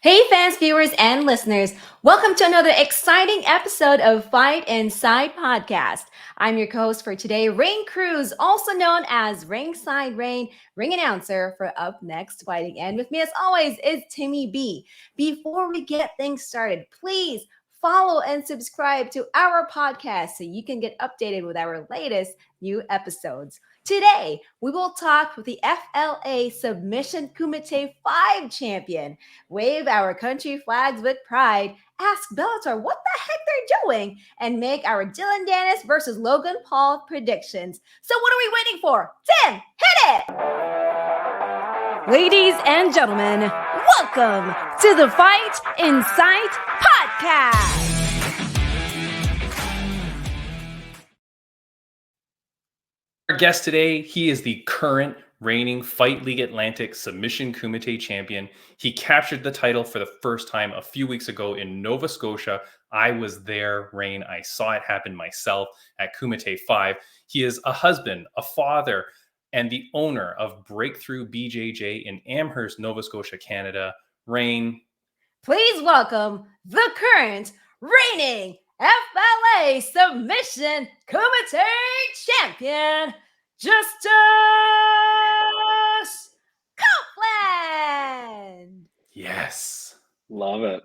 Hey fans, viewers, and listeners. Welcome to another exciting episode of Fight Inside Podcast. I'm your co-host for today, Raine Cruz, also known as Ringside Raine, ring announcer for Up Next Fighting. And with me as always is Timmy B. Before we get things started, please follow and subscribe to our podcast so you can get updated with our latest new episodes. Today, we will talk with the FLA Submission Kumite 5 champion. Wave our country flags with pride. Ask Bellator what the heck they're doing. And make our Dillon Danis versus Logan Paul predictions. So what are we waiting for? Tim, hit it! Ladies and gentlemen, welcome to the Fight Inside Podcast. Our guest today, he is the current reigning Fight League Atlantic Submission Kumite champion. He captured the title for the first time a few weeks ago in Nova Scotia. I was there, Raine. I saw it happen myself at Kumite 5. He is a husband, a father, and the owner of Breakthrough BJJ in Amherst, Nova Scotia, Canada. Raine. Please welcome the current reigning FLA Submission Kumite champion, Justus Copeland. Yes. Love it.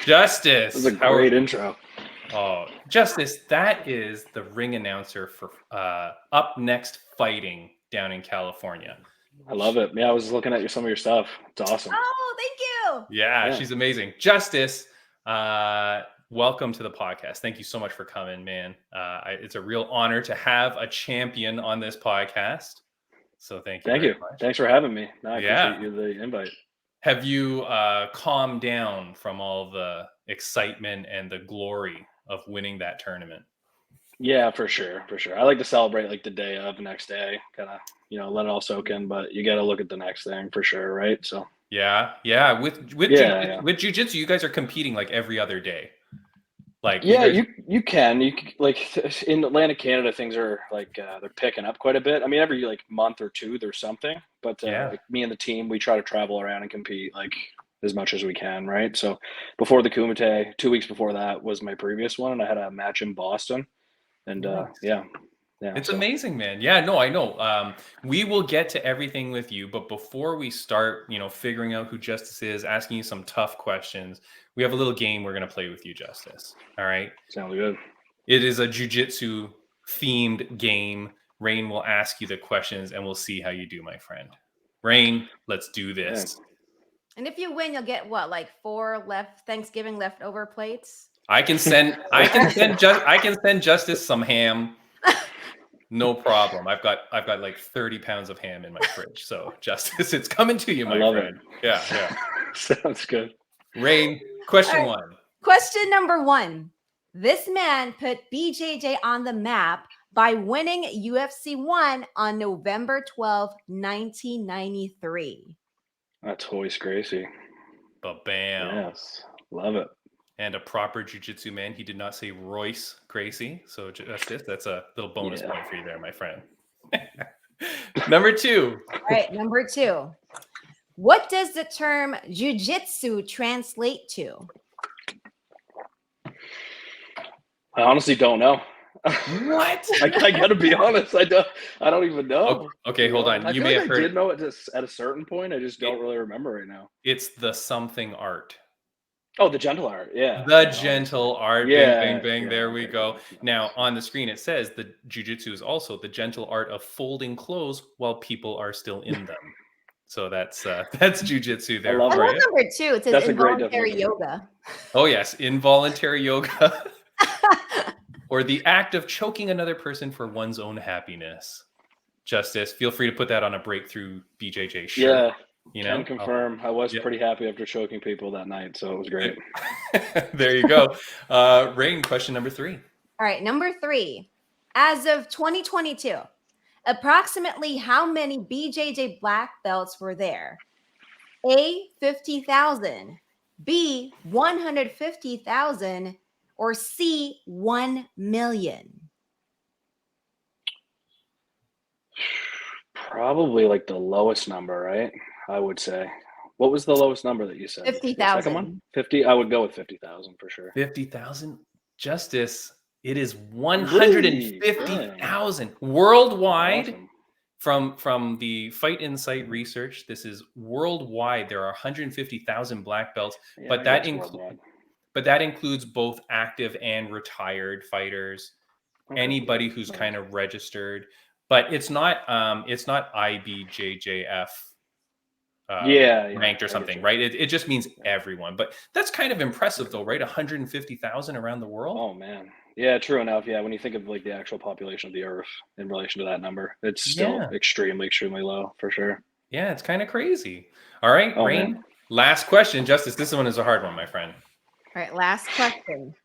Justus. This is a great intro. Oh, Justus, that is the ring announcer for Up Next Fighting down in California. I love it. Yeah, I was looking at some of your stuff. It's awesome. Oh, thank you. Yeah, she's amazing. Justus, welcome to the podcast. Thank you so much for coming, man. It's a real honor to have a champion on this podcast. So thank you. Thank you. Much. Thanks for having me. I appreciate you the invite. Have you calmed down from all the excitement and the glory of winning that tournament? Yeah, for sure. For sure. I like to celebrate like the day of, the next day, kind of, let it all soak in, but you got to look at the next thing for sure. Right. So. Yeah. With jiu-jitsu, you guys are competing like every other day. Like you can like in Atlantic Canada, things are like they're picking up quite a bit. I mean, every like month or two there's something, but like me and the team, we try to travel around and compete like as much as we can, right? So before the Kumite, 2 weeks before that was my previous one, and I had a match in Boston, and nice. It's amazing, man. Yeah, no, I know. We will get to everything with you, but before we start, figuring out who Justus is, asking you some tough questions, we have a little game we're going to play with you, Justus. All right? Sounds good. It is a jiu-jitsu themed game. Raine will ask you the questions, and we'll see how you do, my friend. Raine, let's do this. Yeah. And if you win, you'll get what, like 4 Thanksgiving leftover plates? I can send Justus some ham. No problem. I've got like 30 pounds of ham in my fridge. So Justus, it's coming to you, my friend. Yeah. Sounds good. Raine, question one. Question number 1. This man put BJJ on the map by winning UFC 1 on November 12, 1993. That's Royce Gracie. Ba-bam. Yes. Love it. And a proper jiu-jitsu man. He did not say Royce Gracie. So that's a little bonus point for you there, my friend. Number 2. All right, number 2. What does the term jiu-jitsu translate to? I honestly don't know. What? I gotta be honest. I don't even know. Okay, hold on. You may have heard. I did know it at a certain point. I just don't really remember right now. It's the something art. Oh, the gentle art. Yeah. The gentle art. Yeah. Bang, bang, bang. There we go. Now, on the screen, it says the jiu-jitsu is also the gentle art of folding clothes while people are still in them. So that's jiu-jitsu there. I love number 2. It says involuntary yoga. Oh, yes. Involuntary yoga. Or the act of choking another person for one's own happiness. Justus, feel free to put that on a Breakthrough BJJ shirt. Yeah. Can confirm. I was pretty happy after choking people that night, so it was great. There you go. Raine, question number 3. All right, number 3. As of 2022, approximately how many BJJ black belts were there? A, 50,000, B, 150,000, or C, 1 million? Probably like the lowest number, right? I would say What was the lowest number that you said? 50,000. 50. I would go with 50,000 for sure. 50,000. Justus, it is 150,000 worldwide. Awesome. From the Fight Insight research, this is worldwide. There are 150,000 black belts, Yeah, but that includes both active and retired fighters. Okay. Anybody who's kind of registered, but it's not IBJJF ranked or something, right? It just means everyone. But that's kind of impressive, though, right? 150,000 around the world. Oh man, yeah, true enough. Yeah, when you think of like the actual population of the Earth in relation to that number, it's still extremely low for sure. Yeah, it's kind of crazy. All right, Raine, last question. Justus, this one is a hard one, my friend. All right, last question.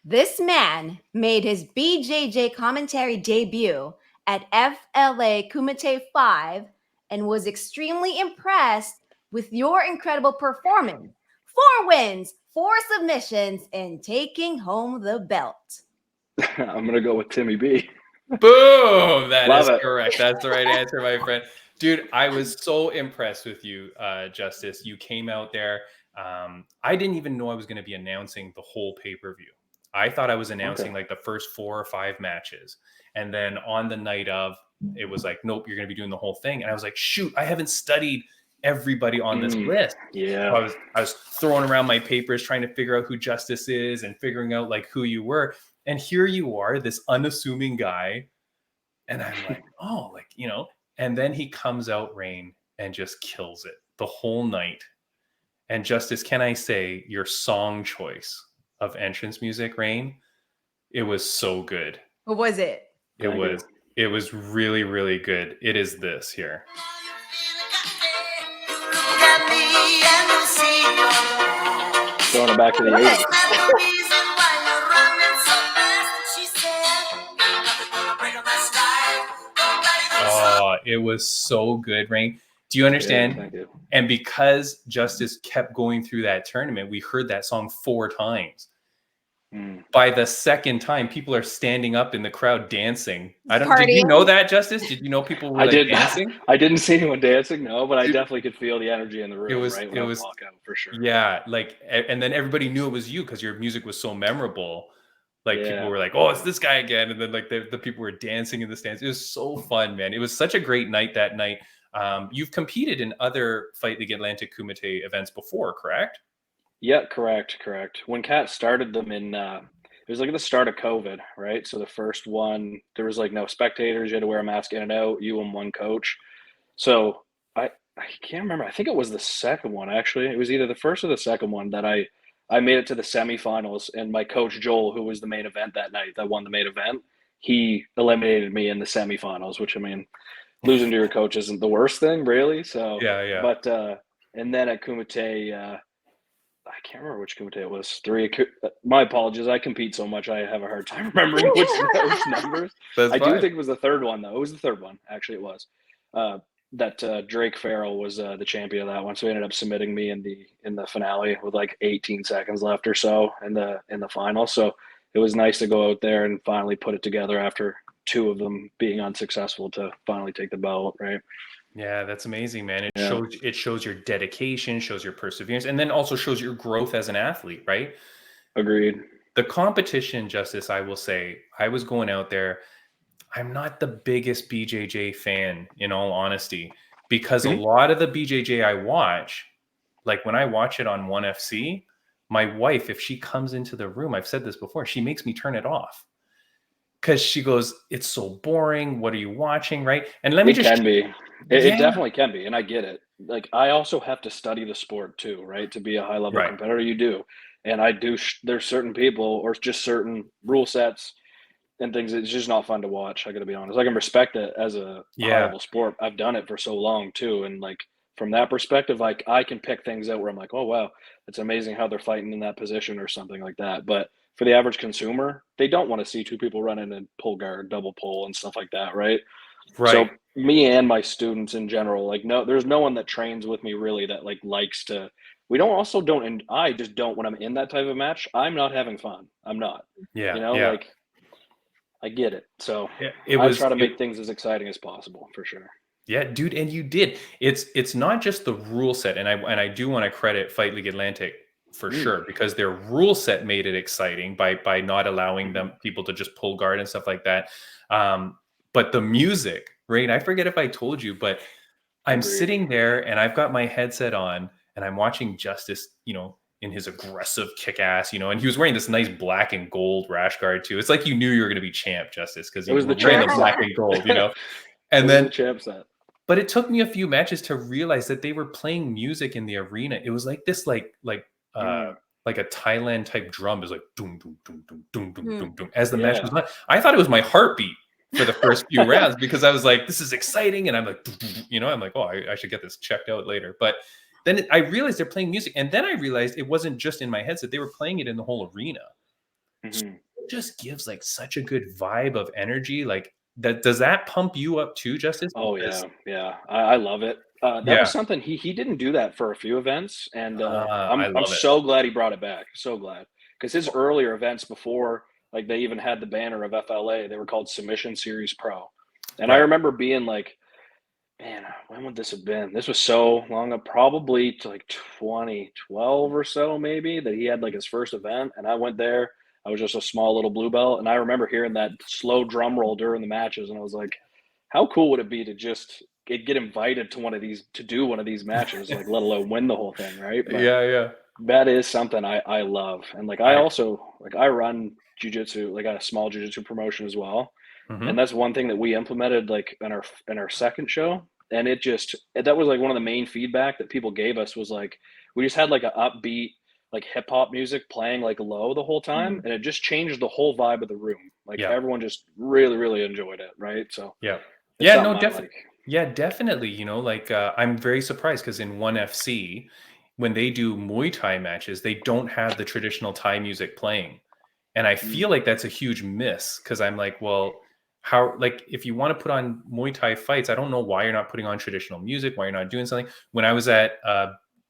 This man made his BJJ commentary debut at FLA Kumite 5 and was extremely impressed with your incredible performance. 4 wins, 4 submissions, and taking home the belt. I'm going to go with Timmy B. Boom! That is correct. That's the right answer, my friend. Dude, I was so impressed with you, Justus. You came out there. I didn't even know I was going to be announcing the whole pay-per-view. I thought I was announcing like the first 4 or 5 matches. And then on the night of, it was like, nope, you're going to be doing the whole thing. And I was like, shoot, I haven't studied everybody on this list. Yeah. So I was throwing around my papers, trying to figure out who Justus is and figuring out like who you were. And here you are, this unassuming guy. And I'm like, oh, like, you know, and then he comes out, Raine, and just kills it the whole night. And Justus, can I say your song choice of entrance music, Raine? It was so good. What was it? It was really, really good. It is this here. Throwing it back to the 80s. Oh, it was so good, Raine. Do you understand? Yeah, thank you. And because Justus kept going through that tournament, we heard that song 4 times. By the second time, people are standing up in the crowd dancing. Did you know that, Justus? Did you know people were dancing? I didn't see anyone dancing, no, but I definitely could feel the energy in the room. It was walk out for sure. Yeah, like, and then everybody knew it was you because your music was so memorable. Like people were like, "Oh, it's this guy again," and then like the people were dancing in the stands. It was so fun, man. It was such a great night that night. You've competed in other Fight League Atlantic Kumite events before, correct? Yeah, correct. When Kat started them in, it was like at the start of COVID, right? So the first one, there was like no spectators. You had to wear a mask in and out, you and one coach. So I can't remember. I think it was the second one, actually. It was either the first or the second one that I made it to the semifinals. And my coach, Joel, who was the main event that night, that won the main event, he eliminated me in the semifinals, which, I mean, losing to your coach isn't the worst thing, really. So, yeah. But, and then at Kumite, I can't remember which Kumite it was. My apologies. I compete so much, I have a hard time remembering which numbers. I do think it was the third one, though. It was the third one. Actually, it was. That Drake Farrell was the champion of that one. So he ended up submitting me in the finale with like 18 seconds left or so in the final. So it was nice to go out there and finally put it together after 2 of them being unsuccessful to finally take the belt, right? Yeah, that's amazing, man. It shows your dedication, shows your perseverance, and then also shows your growth as an athlete, right? Agreed. The competition, Justus, I will say, I was going out there. I'm not the biggest BJJ fan, in all honesty, because a lot of the BJJ I watch, like when I watch it on 1FC, my wife, if she comes into the room, I've said this before, she makes me turn it off. Because she goes, it's so boring. What are you watching, right? And let me just... It can be. It definitely can be, and I get it. Like, I also have to study the sport too, right? To be a high-level competitor, you do. And I do. There's certain people or just certain rule sets and things. It's just not fun to watch. I got to be honest. I can respect it as a high-level sport. I've done it for so long too, and like from that perspective, like I can pick things out where I'm like, oh wow, it's amazing how they're fighting in that position or something like that. But for the average consumer, they don't want to see 2 people run in and pull guard, double pull, and stuff like that, right? So me and my students in general, like, no, there's no one that trains with me really that like likes to. And I just don't when I'm in that type of match. I'm not having fun. I'm not. Yeah. Like I get it. So I try to make things as exciting as possible for sure. Yeah, dude, and you did. It's not just the rule set, and I do want to credit Fight League Atlantic for sure, because their rule set made it exciting by not allowing them people to just pull guard and stuff like that. But the music, Raine, I forget if I told you, but I'm Agreed. sitting there and I've got my headset on and I'm watching Justus, in his aggressive kick ass, and he was wearing this nice black and gold rash guard too. It's like you knew you were going to be champ, Justus, because he was wearing the black and gold, and then the champ set. But it took me a few matches to realize that they were playing music in the arena. It was like this, like a Thailand type drum. It was like doom doom doom doom doom doom doom doom as the match was on. I thought it was my heartbeat for the first few rounds, because I was like, this is exciting, and I'm like, I'm like, oh, I should get this checked out later. But then I realized they're playing music, and then I realized it wasn't just in my headset; they were playing it in the whole arena. So it just gives like such a good vibe of energy, like. Does that pump you up too, Justus? Oh yeah. I love it. That was something he didn't do that for a few events, and I'm so glad he brought it back. So glad, because his earlier events before, like they even had the banner of FLA, they were called Submission Series Pro, and I remember being like, man, when would this have been? This was so long ago, probably to like 2012 or so, maybe, that he had like his first event, and I went there. I was just a small little blue belt, and I remember hearing that slow drum roll during the matches, and I was like, how cool would it be to just get invited to do one of these matches, like let alone win the whole thing, right? But yeah. That is something I love. And like I also I run jiu-jitsu, like a small jiu-jitsu promotion as well. And that's one thing that we implemented like in our second show. And that was like one of the main feedback that people gave us was like, we just had like an upbeat, like hip hop music playing like low the whole time, and it just changed the whole vibe of the room. Like everyone just really, really enjoyed it, right? So definitely. Yeah, definitely. I'm very surprised because in ONE FC, when they do Muay Thai matches, they don't have the traditional Thai music playing, and I feel like that's a huge miss, because I'm like, well, how, like, if you want to put on Muay Thai fights, I don't know why you're not putting on traditional music, why you're not doing something. When I was at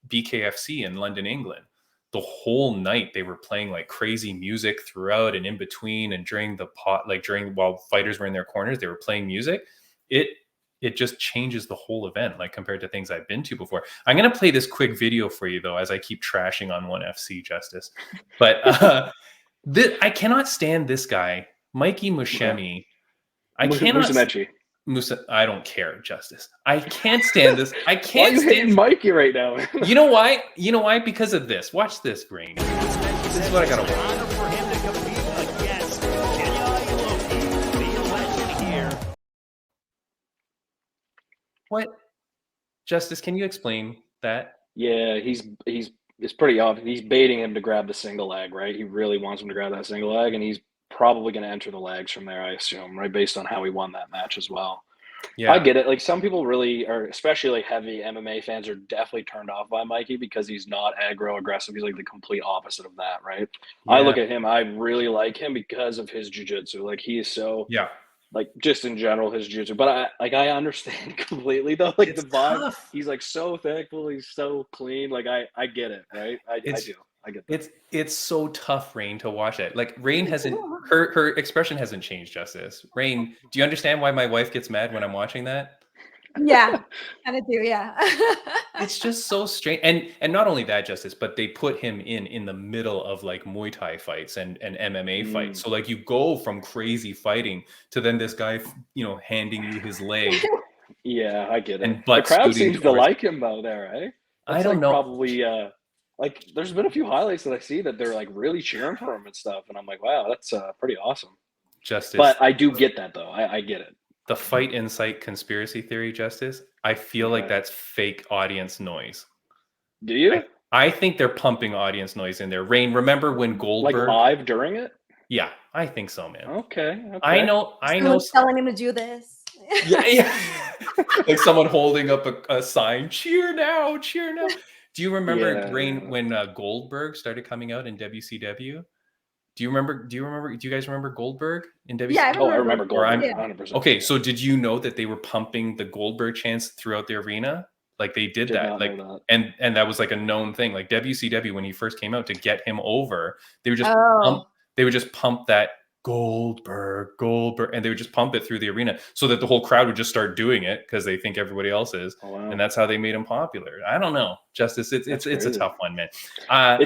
BKFC in London, England, the whole night they were playing like crazy music throughout and in between and during while fighters were in their corners, they were playing music. It just changes the whole event, like compared to things I've been to before. I'm going to play this quick video for you though, as I keep trashing on ONE FC, Justus. But I cannot stand this guy, Mikey Mushemi. I don't care, Justus. I can't stand this. I can't stand Mikey right now. You know why? Because of this. Watch this, Raine. This is what I gotta watch. For him to compete against What? Justus, can you explain that? Yeah, it's pretty obvious. He's baiting him to grab the single leg, right? He really wants him to grab that single leg, and he's probably going to enter the legs from there, I assume, right? Based on how he won that match as well. Yeah, I get it. Like some people really are, especially like heavy MMA fans, are definitely turned off by Mikey because he's not aggro aggressive. He's like the complete opposite of that, right? Yeah. I look at him, I really like him because of his jiu-jitsu. Like he is so like just in general his jiu-jitsu. But I understand completely though. Like it's the vibe, tough. He's like so thankful, he's so clean. Like I get it, right? I do. I get that. It's so tough, Raine, to watch it. Like Raine hasn't her expression hasn't changed, Justus. Raine, do you understand why my wife gets mad when I'm watching that? Yeah, kind of do. Yeah. It's just so strange. And not only that, Justus, but they put him in the middle of like Muay Thai fights and MMA fights. So like you go from crazy fighting to then this guy, handing you his leg. Yeah, I get it. And the crowd seems to like him though there, eh? I don't know. Probably like there's been a few highlights that I see that they're like really cheering for him and stuff, and I'm like, wow, that's pretty awesome. Justus, but I do get that though. I get it. The Fight Insight conspiracy theory, Justus, I feel like that's fake audience noise. Do you? I think they're pumping audience noise in there. Raine, remember when Goldberg like live during it? Yeah, I think so, man. Okay. I know. Telling him to do this. Yeah. Like someone holding up a sign, cheer now, cheer now. Do you remember, Raine, when Goldberg started coming out in WCW? Do you guys remember Goldberg in WCW? Yeah, I remember Goldberg. 100%. Okay, so did you know that they were pumping the Goldberg chants throughout the arena? Like they did that. Like and that was like a known thing. Like WCW, when he first came out, to get him over, they would just pump that Goldberg, and they would just pump it through the arena so that the whole crowd would just start doing it because they think everybody else is. Oh, wow. And that's how they made him popular. I don't know, Justus. It's a tough one, man. I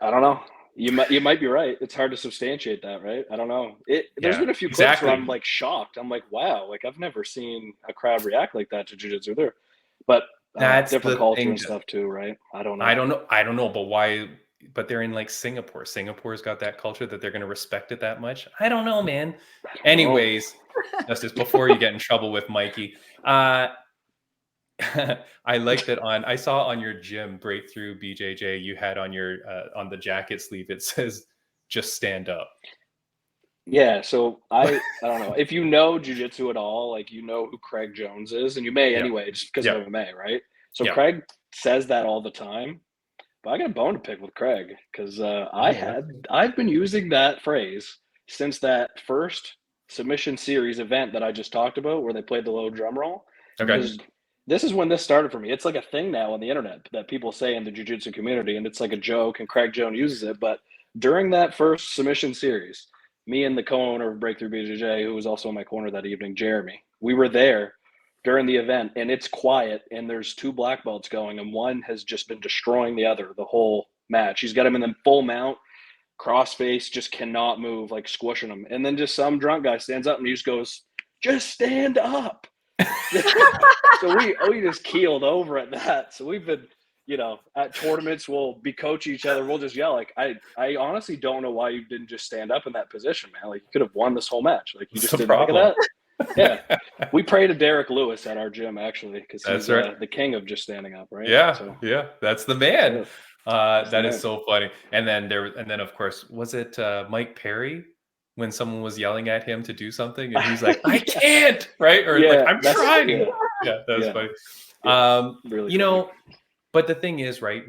don't know. You might be right. It's hard to substantiate that, right? I don't know. There's been a few clips where I'm like shocked. I'm like, wow, like I've never seen a crowd react like that to jiu-jitsu there. But that's different culture and stuff too, right? I don't know. But why? But they're in like Singapore. Singapore's got that culture that they're going to respect it that much. I don't know, man. Anyways, Justus, before you get in trouble with Mikey, I like that I saw on your gym Breakthrough BJJ, you had on your on the jacket sleeve, it says just stand up. Yeah, so I don't know if you know jiu-jitsu at all, like you know who Craig Jones is, and you may anyway, just because of MMA, right? So Craig says that all the time. But I got a bone to pick with Craig because I've been using that phrase since that first submission series event that I just talked about where they played the low drum roll. Okay. This is when this started for me. It's like a thing now on the internet that people say in the jiu-jitsu community, and it's like a joke, and Craig Jones uses it. But during that first submission series, me and the co-owner of Breakthrough BJJ, who was also in my corner that evening, Jeremy, we were there during the event, and it's quiet, and there's 2 black belts going, and one has just been destroying the other the whole match. He's got him in the full mount, cross-face, just cannot move, like squishing him. And then just some drunk guy stands up and he just goes, just stand up. So we just keeled over at that. So we've been, at tournaments, we'll be coaching each other. We'll just yell. Like, I honestly don't know why you didn't just stand up in that position, man. Like, you could have won this whole match. Like, you just didn't think of that. Yeah, we pray to Derek Lewis at our gym actually because he's the king of just standing up, right? Yeah, that's the man. That is so funny. And then of course, was it Mike Perry when someone was yelling at him to do something and he's like, I can't, right? Or like, I'm trying. Yeah, that was funny. Yeah, really but the thing is, right,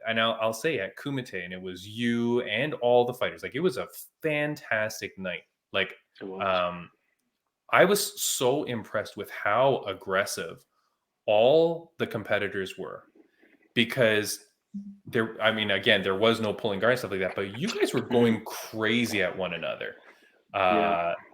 and I'll say at Kumite, and it was you and all the fighters, like it was a fantastic night. Like, I was so impressed with how aggressive all the competitors were because there was no pulling guard and stuff like that, but you guys were going crazy at one another.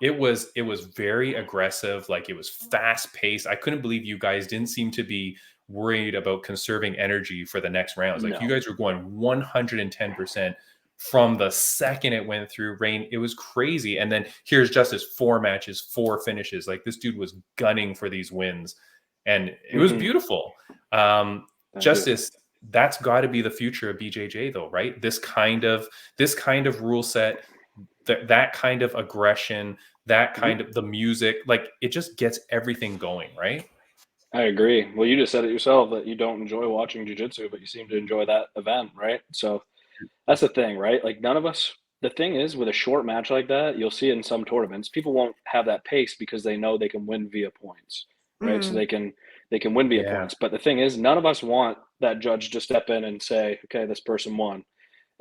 It was very aggressive. Like it was fast paced. I couldn't believe you guys didn't seem to be worried about conserving energy for the next rounds. Like you guys were going 110%. From the second it went through. Raine, it was crazy. And then here's Justus, 4 matches, 4 finishes. Like this dude was gunning for these wins. And it was beautiful. Justus, that's got to be the future of BJJ though, right? This kind of rule set, that kind of aggression, that kind of the music, like it just gets everything going, right? I agree. Well, you just said it yourself that you don't enjoy watching jiu-jitsu, but you seem to enjoy that event, right? So that's the thing, right? Like none of us, the thing is with a short match like that, you'll see it in some tournaments, people won't have that pace because they know they can win via points, right? So they can win via points. But the thing is, none of us want that judge to step in and say, okay, this person won.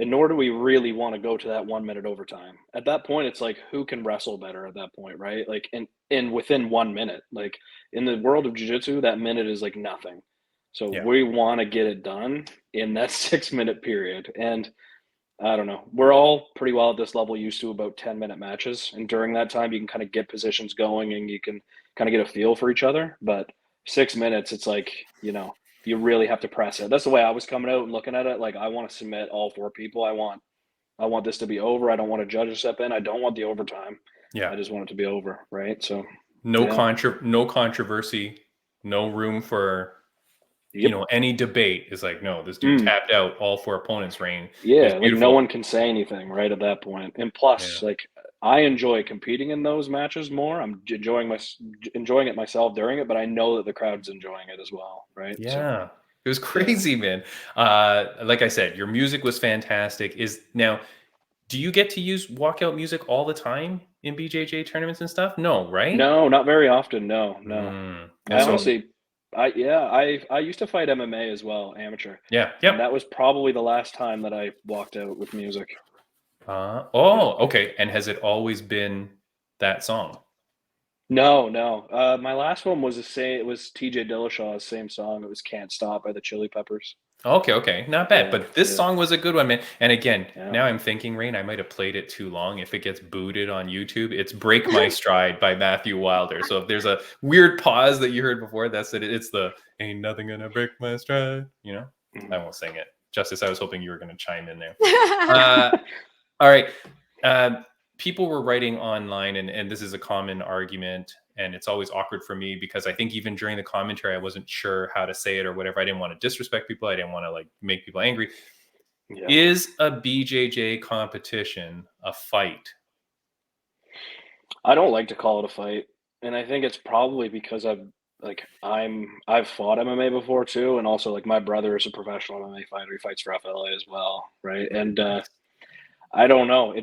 And nor do we really want to go to that 1 minute overtime. At that point, it's like, who can wrestle better at that point, right? Like in within 1 minute, like in the world of jiu-jitsu, that minute is like nothing. So we want to get it done in that 6 minute period. And I don't know, we're all pretty well at this level used to about 10-minute matches. And during that time, you can kind of get positions going and you can kind of get a feel for each other. But 6 minutes, it's like, you really have to press it. That's the way I was coming out and looking at it. Like, I want to submit all 4 people. I want this to be over. I don't want a judge to step in. I don't want the overtime. Yeah. I just want it to be over. Right. So no controversy, no room for, any debate. Is like, no, this dude tapped out all 4 opponents, Raine. Yeah. Like no one can say anything right at that point. And plus, like, I enjoy competing in those matches more. I'm enjoying it myself during it, but I know that the crowd's enjoying it as well, right? Yeah, so, it was crazy, man. Like I said, your music was fantastic. Do you get to use walkout music all the time in BJJ tournaments and stuff? No, right? No, not very often. No. I used to fight MMA as well, amateur. Yeah. And that was probably the last time that I walked out with music. Okay. And has it always been that song? No. My last one was it was TJ Dillashaw's same song. It was "Can't Stop" by the Chili Peppers. Okay, not bad. Yeah, but this song was a good one, man. And again, Yeah. now I'm thinking, Raine, I might have played it too long. If it gets booted on YouTube, it's "Break My Stride" by Matthew Wilder. So if there's a weird pause that you heard before, that's it. It's the "Ain't nothing gonna break my stride." You know, I won't sing it. Justus, I was hoping you were going to chime in there. All right. People were writing online, and this is a common argument, and it's always awkward for me because I think even during the commentary, I wasn't sure how to say it or whatever. I didn't want to disrespect people. I didn't want to like make people angry. Yeah. Is a BJJ competition a fight? I don't like to call it a fight, and I think it's probably because I've fought MMA before too, and also like my brother is a professional MMA fighter. He fights for FLA as well, right? And I don't know.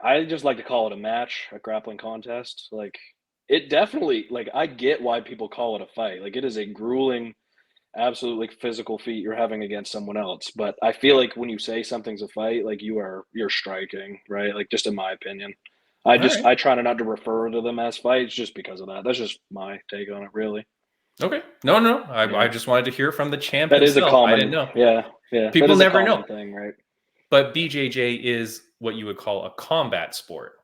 I just like to call it a match, a grappling contest. Like it definitely, like I get why people call it a fight. Like it is a grueling, absolutely physical feat you're having against someone else. But I feel like when you say something's a fight, like you're striking, right? Like just in my opinion. I try not to refer to them as fights just because of that. That's just my take on it, really. Okay. No. I just wanted to hear from the champ that himself. Is a common, I didn't know. Yeah. People never know thing, right? But BJJ is what you would call a combat sport.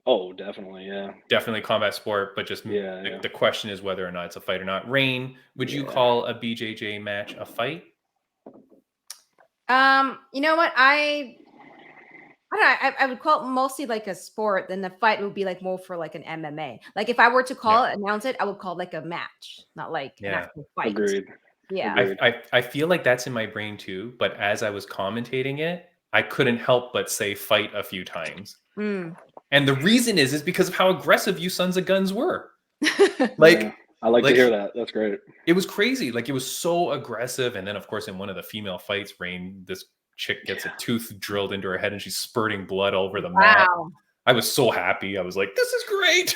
Oh, definitely, yeah. Definitely combat sport, but just the question is whether or not it's a fight or not. Raine, would you call a BJJ match a fight? You know what? I don't know. I would call it mostly like a sport. Then the fight would be like more for like an MMA. Like if I were to call it, announce it, I would call it like a match, not like an actual fight. Agreed. Yeah. Agreed. I feel like that's in my brain too. But as I was commentating it, I couldn't help but say fight a few times. And the reason is because of how aggressive you sons of guns were. Like, I like to hear that. That's great. It was crazy. Like it was so aggressive. And then of course in one of the female fights, Raine, this chick gets a tooth drilled into her head and she's spurting blood over the mat. I was so happy. I was like, this is great.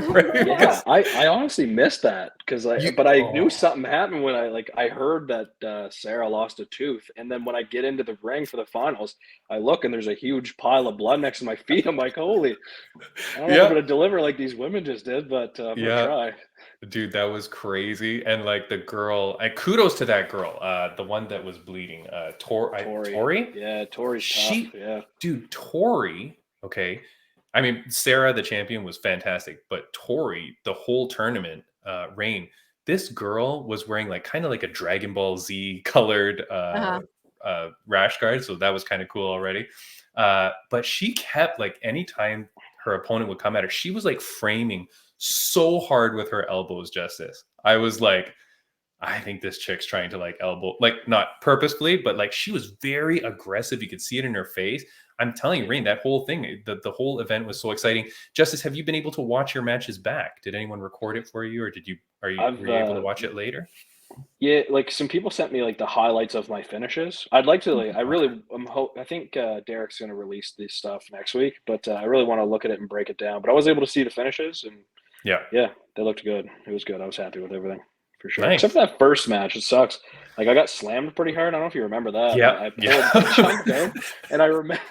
Right? Yeah, I honestly missed that because I knew something happened when I heard that Sarah lost a tooth. And then when I get into the ring for the finals, I look and there's a huge pile of blood next to my feet. I'm like, holy, I don't know if I'm going to deliver like these women just did, but I'm going to try. Dude, that was crazy. And like the girl, kudos to that girl, the one that was bleeding, Tori. Yeah, Tori's tough. Yeah, dude, Tori. Okay, I mean Sarah, the champion, was fantastic, but Tori, the whole tournament, Raine, this girl was wearing like kind of like a Dragon Ball Z colored rash guard, so that was kind of cool already. But she kept like anytime her opponent would come at her, she was like framing so hard with her elbows, Justus. I was like, I think this chick's trying to like elbow, like not purposefully, but like she was very aggressive. You could see it in her face. I'm telling you, Raine, that whole thing, the whole event was so exciting. Justus, have you been able to watch your matches back? Did anyone record it for you, or were you able to watch it later? Yeah, like some people sent me like the highlights of my finishes. I'd like to like, I think Derek's going to release this stuff next week, but I really want to look at it and break it down. But I was able to see the finishes and yeah, they looked good. It was good. I was happy with everything for sure. Nice. Except for that first match, it sucks. Like I got slammed pretty hard. I don't know if you remember that. Yeah. And I remember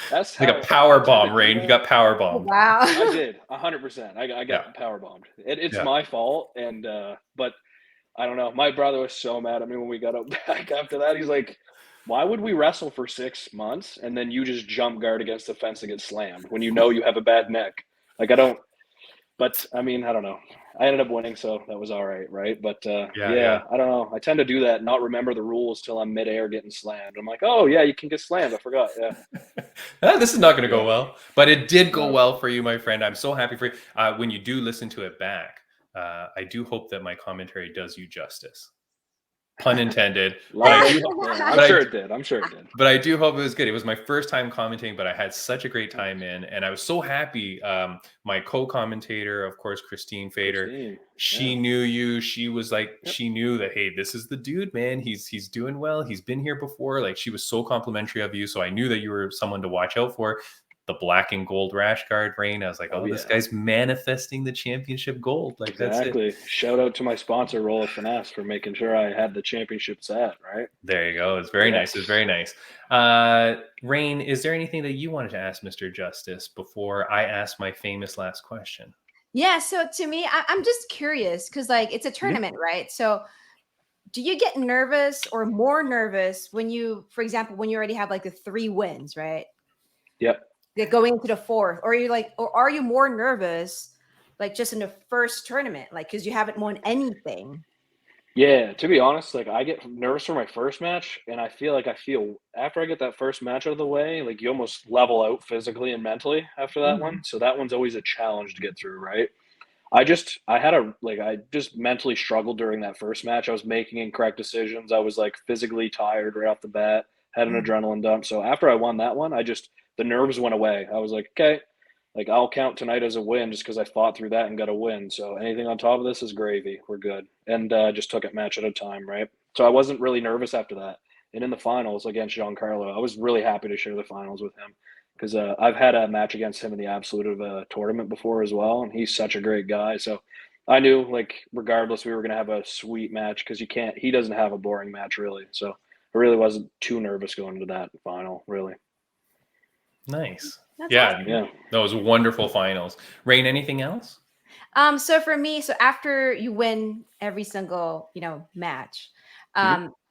that's like a power bomb, Raine. You got power bombed. Wow. I did 100%. I got power bombed. It's my fault, and but I don't know. My brother was so mad at me when we got up back after that. He's like, "Why would we wrestle for 6 months and then you just jump guard against the fence and get slammed when you know you have a bad neck?" Like I don't. But I mean, I don't know. I ended up winning, so that was all right? But I don't know. I tend to do that, not remember the rules till I'm midair getting slammed. I'm like, oh yeah, you can get slammed. I forgot. Yeah. This is not going to go well, but it did go well for you, my friend. I'm so happy for you. When you do listen to it back, I do hope that my commentary does you justice. Pun intended. I'm sure it did. But I do hope it was good. It was my first time commentating, but I had such a great time and I was so happy. My co-commentator, of course, Christine Fader, she knew you. She was like, she knew that, hey, this is the dude, man. He's doing well. He's been here before. Like she was so complimentary of you. So I knew that you were someone to watch out for. The black and gold rash guard, Raine. I was like, this guy's manifesting the championship gold. Like exactly. That's it. Shout out to my sponsor, Roller Finesse, for making sure I had the championship set, right? There you go. It's very nice. It's very nice. Raine, is there anything that you wanted to ask Mr. Justus before I ask my famous last question? Yeah. So to me, I'm just curious because like it's a tournament, right? So do you get nervous or more nervous when you, for example, when you already have like the 3 wins, right? Yep. Like going into the 4th, or are you more nervous like just in the first tournament, like because you haven't won anything? Yeah, to be honest, like I get nervous for my first match, and I feel after I get that first match out of the way, like you almost level out physically and mentally after that one. So that one's always a challenge to get through, right? I just mentally struggled during that first match. I was making incorrect decisions. I was like physically tired right off the bat, had an adrenaline dump. So after I won that one, the nerves went away. I was like, okay, like I'll count tonight as a win just because I fought through that and got a win. So anything on top of this is gravy. We're good. And just took it match at a time, right? So I wasn't really nervous after that. And in the finals against Giancarlo, I was really happy to share the finals with him because I've had a match against him in the absolute of a tournament before as well, and he's such a great guy. So I knew, like, regardless, we were going to have a sweet match because he doesn't have a boring match really. So I really wasn't too nervous going into that final, really. Nice. That's Yeah, awesome. yeah. Those wonderful finals. Raine, anything else? So for me, so after you win every single, match,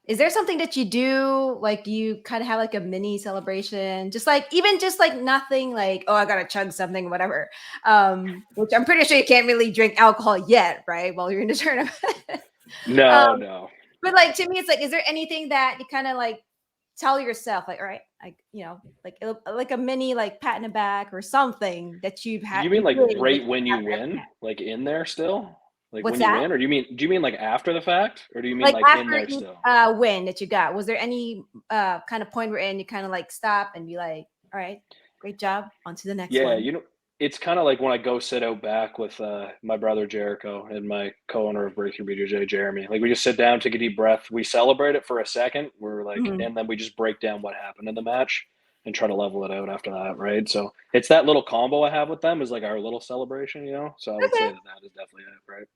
is there something that you do? Like, do you kind of have like a mini celebration? Just like, even just like nothing like, oh, I got to chug something, whatever. Which I'm pretty sure you can't really drink alcohol yet, right? While you're in the tournament. No. But like, to me, it's like, is there anything that you kind of like tell yourself, like, all right, like, like a mini, like pat in the back or something that you've had? You mean like really right when you win, like in there still? Like What's when you that? win, or do you mean like after the fact, or do you mean Like like in after there each still? win that you got, was there any kind of point wherein you kind of like stop and be like, all right, great job, on to the next Yeah, one? it's kind of like when I go sit out back with my brother Jericho and my co-owner of Breakthrough BJJ, Jeremy. Like we just sit down, take a deep breath, we celebrate it for a second. We're like, Mhm. and then we just break down what happened in the match and try to level it out after that, right? So it's that little combo I have with them is like our little celebration, So I would say Okay. that is definitely it, right?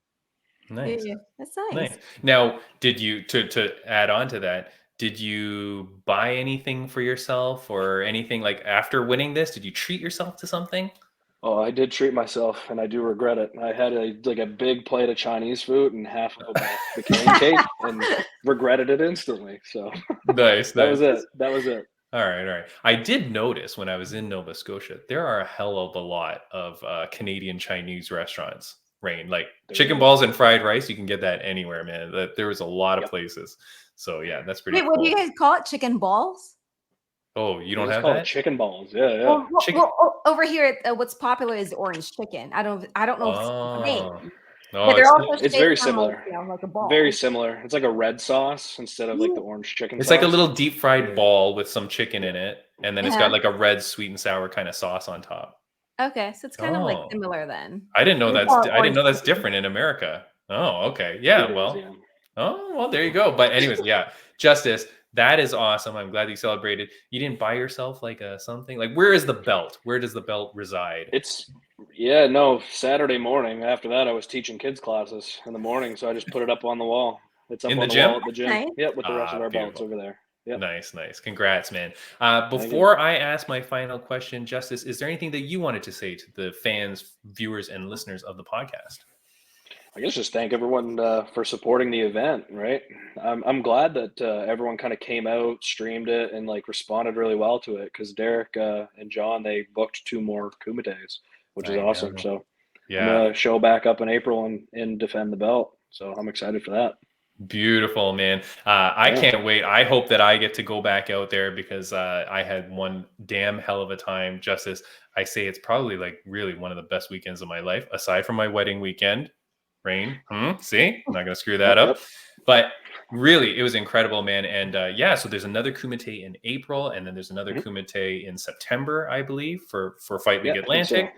Nice. Yeah, that's Nice. nice. Now, did you to add on to that, did you buy anything for yourself or anything like after winning this? Did you treat yourself to something? Oh, I did treat myself, and I do regret it. I had a big plate of Chinese food and half of a McCain cake, and regretted it instantly. So Nice, that was nice. it. That was it. All right, all right. I did notice when I was in Nova Scotia, there are a hell of a lot of Canadian Chinese restaurants. Rain, like There chicken is. balls and fried rice, you can get that anywhere, man. There was a lot of Yep. places. So yeah, that's pretty Wait, what do you cool. guys call it? Chicken balls? Oh, you We don't just have call it that? chicken balls. Yeah, yeah. Chicken. Over here, what's popular is orange chicken. I don't know if it's the Oh, same, but no, they're it's also It's shaped very on like similar. like a Very ball. similar. It's like a red sauce instead of like the orange chicken it's like a sauce. little deep fried Yeah. ball with some chicken in it, and then it's got Uh-huh. like a red sweet and sour kind of sauce on top. Okay, so it's kind of like Oh, similar then. I didn't know We call it I didn't orange know that's chicken. different in America. Oh, okay. Yeah, It is, well. yeah. Oh, well, there you go. But anyways, yeah, Justice, that is awesome. I'm glad you celebrated. You didn't buy yourself like a something? Like where is the belt? Where does the belt reside? No, Saturday morning. After that, I was teaching kids classes in the morning, so I just put it up on the wall. It's up In the on the wall gym? at the gym. Nice. Yep, with the rest of Ah, our belts beautiful. over there. Yep. Nice, nice. Congrats, man. Thank you. Before I ask my final question, Justice, is there anything that you wanted to say to the fans, viewers, and listeners of the podcast? I guess just thank everyone for supporting the event, right? I'm glad that everyone kind of came out, streamed it, and like responded really well to it because Derek and John, they booked 2 more Kumites, which is I awesome. know. So I'm Yeah. gonna show back up in April and defend the belt. So I'm excited for that. Beautiful, man. I Yeah. can't wait. I hope that I get to go back out there because I had one damn hell of a time. Justice, I say it's probably like really one of the best weekends of my life, aside from my wedding weekend. Rain, see, I'm not gonna screw that Yep, up. yep. But really, it was incredible, man. And yeah, so there's another Kumite in April, and then there's another Mhm. Kumite in September, I believe, for Fight League Yeah, I think so. Atlantic.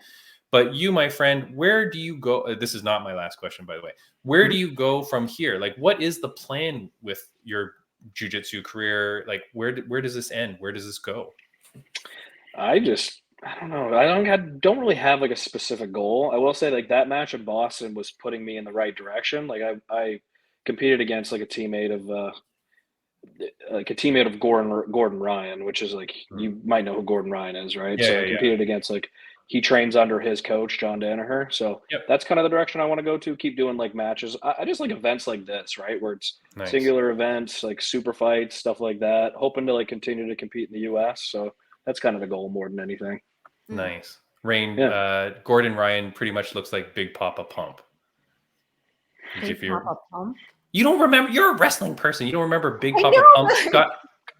But you, my friend, where do you go? This is not my last question, by the way. Where do Mhm. you go from here? Like, what is the plan with your jiu-jitsu career? Like, where does this end? Where does this go? I don't know. I don't really have like a specific goal. I will say like that match in Boston was putting me in the right direction. Like I competed against like a teammate of Gordon Ryan, which is like Hmm. you might know who Gordon Ryan is, right? Yeah, So yeah, I yeah. competed against like he trains under his coach, John Danaher. So that's kind of the direction I want to go to. Keep doing like matches. I just like events like this, right? Where it's singular events, like super fights, stuff like that. Hoping to like continue to compete in the US. So that's kind of the goal more than anything. Nice. Raine, Gordon Ryan pretty much looks like Big Papa Pump. Big Papa Pump? You don't remember? You're a wrestling person. You don't remember Big Papa Pump?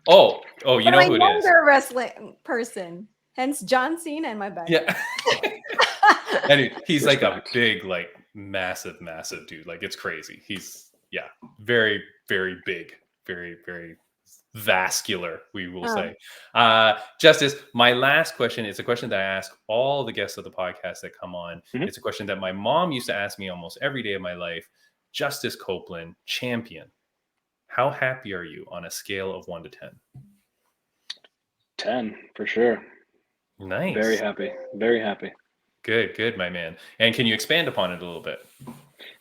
Oh, you know who it is. I'm a wrestling person. Hence John Cena in my back. Yeah. Anyway, he's like a big, like massive dude. Like it's crazy. He's very, very big. Very, very vascular, we will say. Justus, my last question is a question that I ask all the guests of the podcast that come on. It's a question that my mom used to ask me almost every day of my life. Justus Copeland, champion. How happy are you on a scale of 1 to 10? 10 for sure. Nice. Very happy. Very happy. Good, my man. And can you expand upon it a little bit?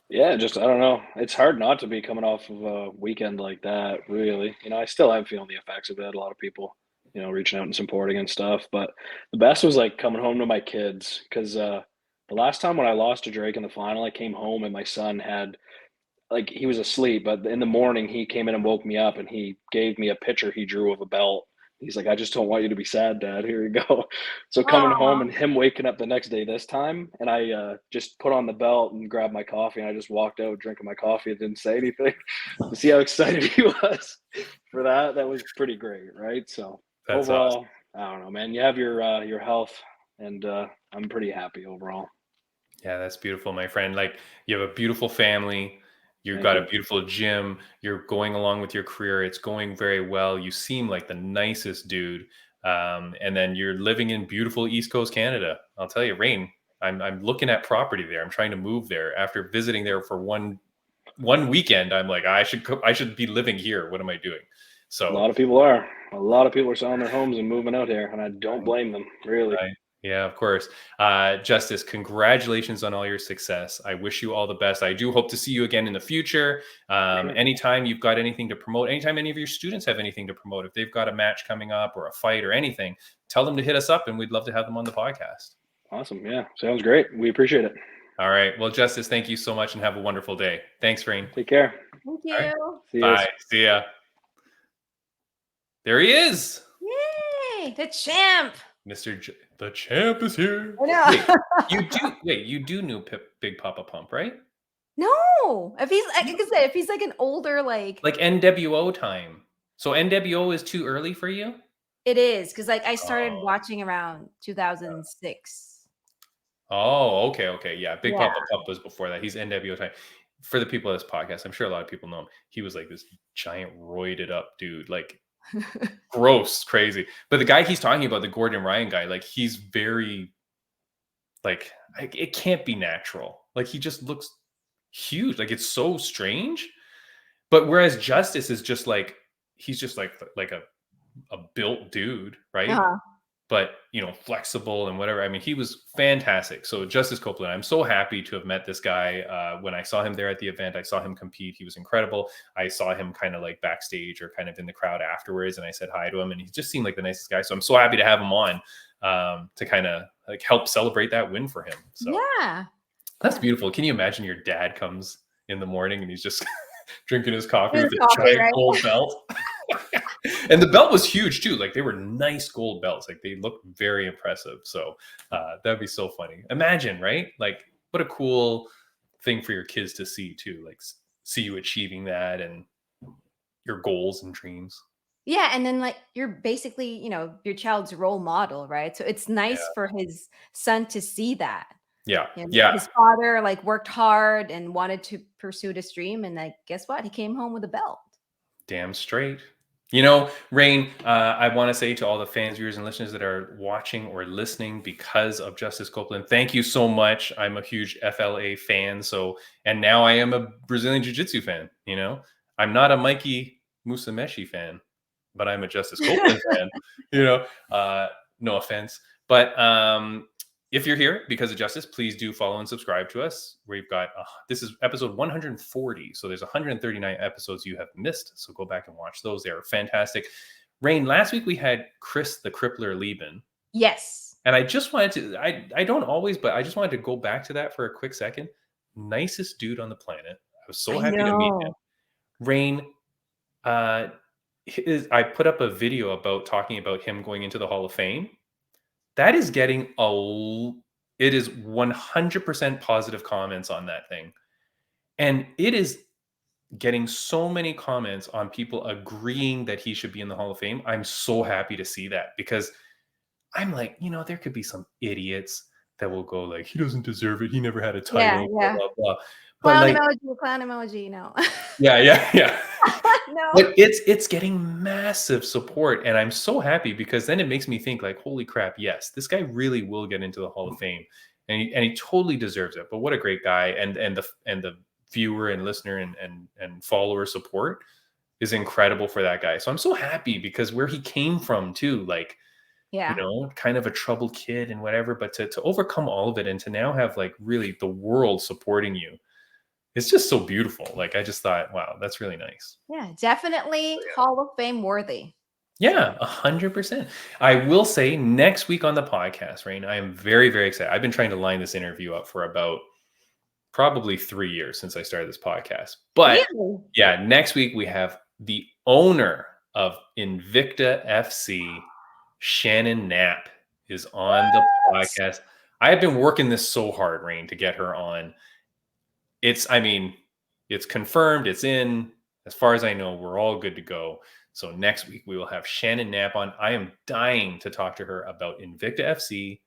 Yeah, just, I don't know. It's hard not to be coming off of a weekend like that, really. You know, I still am feeling the effects of it. A lot of people, you know, reaching out and supporting and stuff. But the best was like coming home to my kids, because the last time when I lost to Drake in the final, I came home and my son had, like, he was asleep, but in the morning he came in and woke me up and he gave me a picture he drew of a belt. He's like, I just don't want you to be sad, Dad. Here you go. So coming home and him waking up the next day this time, and I just put on the belt and grabbed my coffee, and I just walked out drinking my coffee and didn't say anything to see how excited he was for that. That was pretty great, right? So that's overall, awesome. I don't know, man. You have your health, and I'm pretty happy overall. Yeah, that's beautiful, my friend. Like, you have a beautiful family. You've got a beautiful gym. You're going along with your career. It's going very well. You seem like the nicest dude. And then you're living in beautiful East Coast Canada. I'll tell you, Raine, I'm looking at property there. I'm trying to move there. After visiting there for one weekend, I'm like, I should be living here. What am I doing? So a lot of people are. A lot of people are selling their homes and moving out here, and I don't blame them, really. Right. Yeah, of course. Justus, congratulations on all your success. I wish you all the best. I do hope to see you again in the future. Anytime you've got anything to promote, anytime any of your students have anything to promote, if they've got a match coming up or a fight or anything, tell them to hit us up and we'd love to have them on the podcast. Awesome. Yeah, sounds great. We appreciate it. All right. Well, Justus, thank you so much and have a wonderful day. Thanks, Raine. Take care. Thank you. Right. See Bye. See ya. There he is. Yay, the champ. The champ is here. I know. You do know Big Papa Pump, right? No. If he's, like I said, if he's like an older, like NWO time. So NWO is too early for you? It is, because like I started watching around 2006. Oh, okay. Yeah. Big Papa Pump was before that. He's NWO time. For the people of this podcast, I'm sure a lot of people know him. He was like this giant roided up dude, like gross, crazy. But the guy he's talking about, the Gordon Ryan guy, like he's very, like, it can't be natural. Like he just looks huge. Like it's so strange. But whereas Justus is just like, he's just like a built dude, right? But, you know, flexible and whatever. I mean, he was fantastic. So Justus Copeland, I'm so happy to have met this guy. When I saw him there at the event, I saw him compete. He was incredible. I saw him kind of like backstage or kind of in the crowd afterwards. And I said hi to him and he just seemed like the nicest guy. So I'm so happy to have him on to kind of like help celebrate that win for him. So yeah, that's beautiful. Can you imagine your dad comes in the morning and he's just drinking his coffee with a giant gold belt? And the belt was huge too. Like they were nice gold belts. Like they looked very impressive. So that'd be so funny. Imagine, right? Like what a cool thing for your kids to see too. Like see you achieving that and your goals and dreams. Yeah. And then like you're basically, you know, your child's role model, right? So it's nice for his son to see that. Yeah. You know, his father like worked hard and wanted to pursue this dream. And like, guess what? He came home with a belt. Damn straight. You know, Raine, I want to say to all the fans, viewers, and listeners that are watching or listening because of Justus Copeland, thank you so much. I'm a huge FLA fan. So, and now I am a Brazilian Jiu-Jitsu fan. You know, I'm not a Mikey Musumeci fan, but I'm a Justus Copeland fan. You know, no offense, but if you're here because of Justus, please do follow and subscribe to us. We've got, this is episode 140. So there's 139 episodes you have missed. So go back and watch those. They are fantastic. Raine, last week we had Chris the Crippler Lieben. Yes. And I just wanted to, I don't always, but I just wanted to go back to that for a quick second. Nicest dude on the planet. I was so happy to meet him. Raine, I put up a video about talking about him going into the Hall of Fame. That is getting it is 100% positive comments on that thing. And it is getting so many comments on people agreeing that he should be in the Hall of Fame. I'm so happy to see that, because I'm like, there could be some idiots that will go like, he doesn't deserve it. He never had a title, blah, blah, blah. But clown emoji, no. Yeah. No. But it's getting massive support, and I'm so happy, because then it makes me think like, holy crap, yes, this guy really will get into the Hall of Fame, and he totally deserves it. But what a great guy, and the viewer and listener and follower support is incredible for that guy. So I'm so happy, because where he came from too, like, kind of a troubled kid and whatever, but to overcome all of it and to now have like really the world supporting you, it's just so beautiful. Like, I just thought, wow, that's really nice. Yeah, definitely Hall of Fame worthy. Yeah, 100%. I will say, next week on the podcast, Raine, I am very, very excited. I've been trying to line this interview up for about probably 3 years since I started this podcast. But yeah, next week we have the owner of Invicta FC, Shannon Knapp, is on the podcast. I have been working this so hard, Raine, to get her on. It's confirmed. It's in. As far as I know, we're all good to go. So next week we will have Shannon Knapp on. I am dying to talk to her about Invicta FC,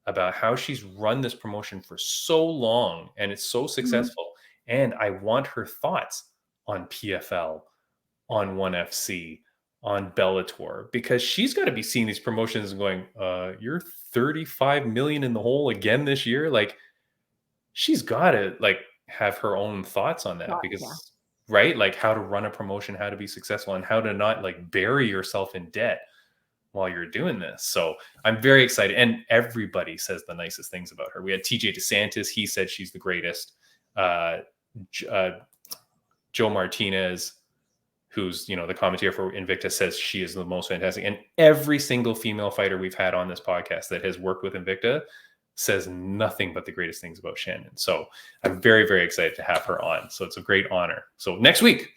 about how she's run this promotion for so long and it's so successful. And I want her thoughts on PFL, on ONE FC, on Bellator, because she's got to be seeing these promotions and going, you're 35 million in the hole again this year. Like, she's got to like have her own thoughts on that, because right, like how to run a promotion, how to be successful, and how to not like bury yourself in debt while you're doing this. So I'm very excited, and everybody says the nicest things about her. We had TJ DeSantis, he said she's the greatest. Joe Martinez, who's the commentator for Invicta, says she is the most fantastic. And every single female fighter we've had on this podcast that has worked with Invicta says nothing but the greatest things about Shannon. So I'm very, very excited to have her on. So it's a great honor. So next week,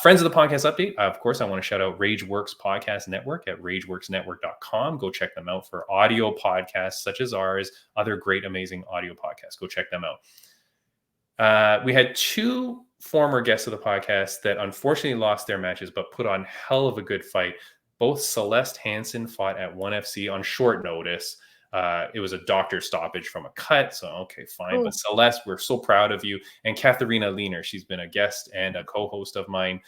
friends of the podcast update, of course, I want to shout out Rageworks Podcast Network at rageworksnetwork.com. Go check them out for audio podcasts such as ours, other great, amazing audio podcasts. Go check them out. We had 2 former guests of the podcast that unfortunately lost their matches, but put on hell of a good fight. Both Celeste Hansen fought at ONE FC on short notice. It was a doctor stoppage from a cut. So, okay, fine. But Celeste, we're so proud of you. And Katharina Leaner, she's been a guest and a co-host of mine.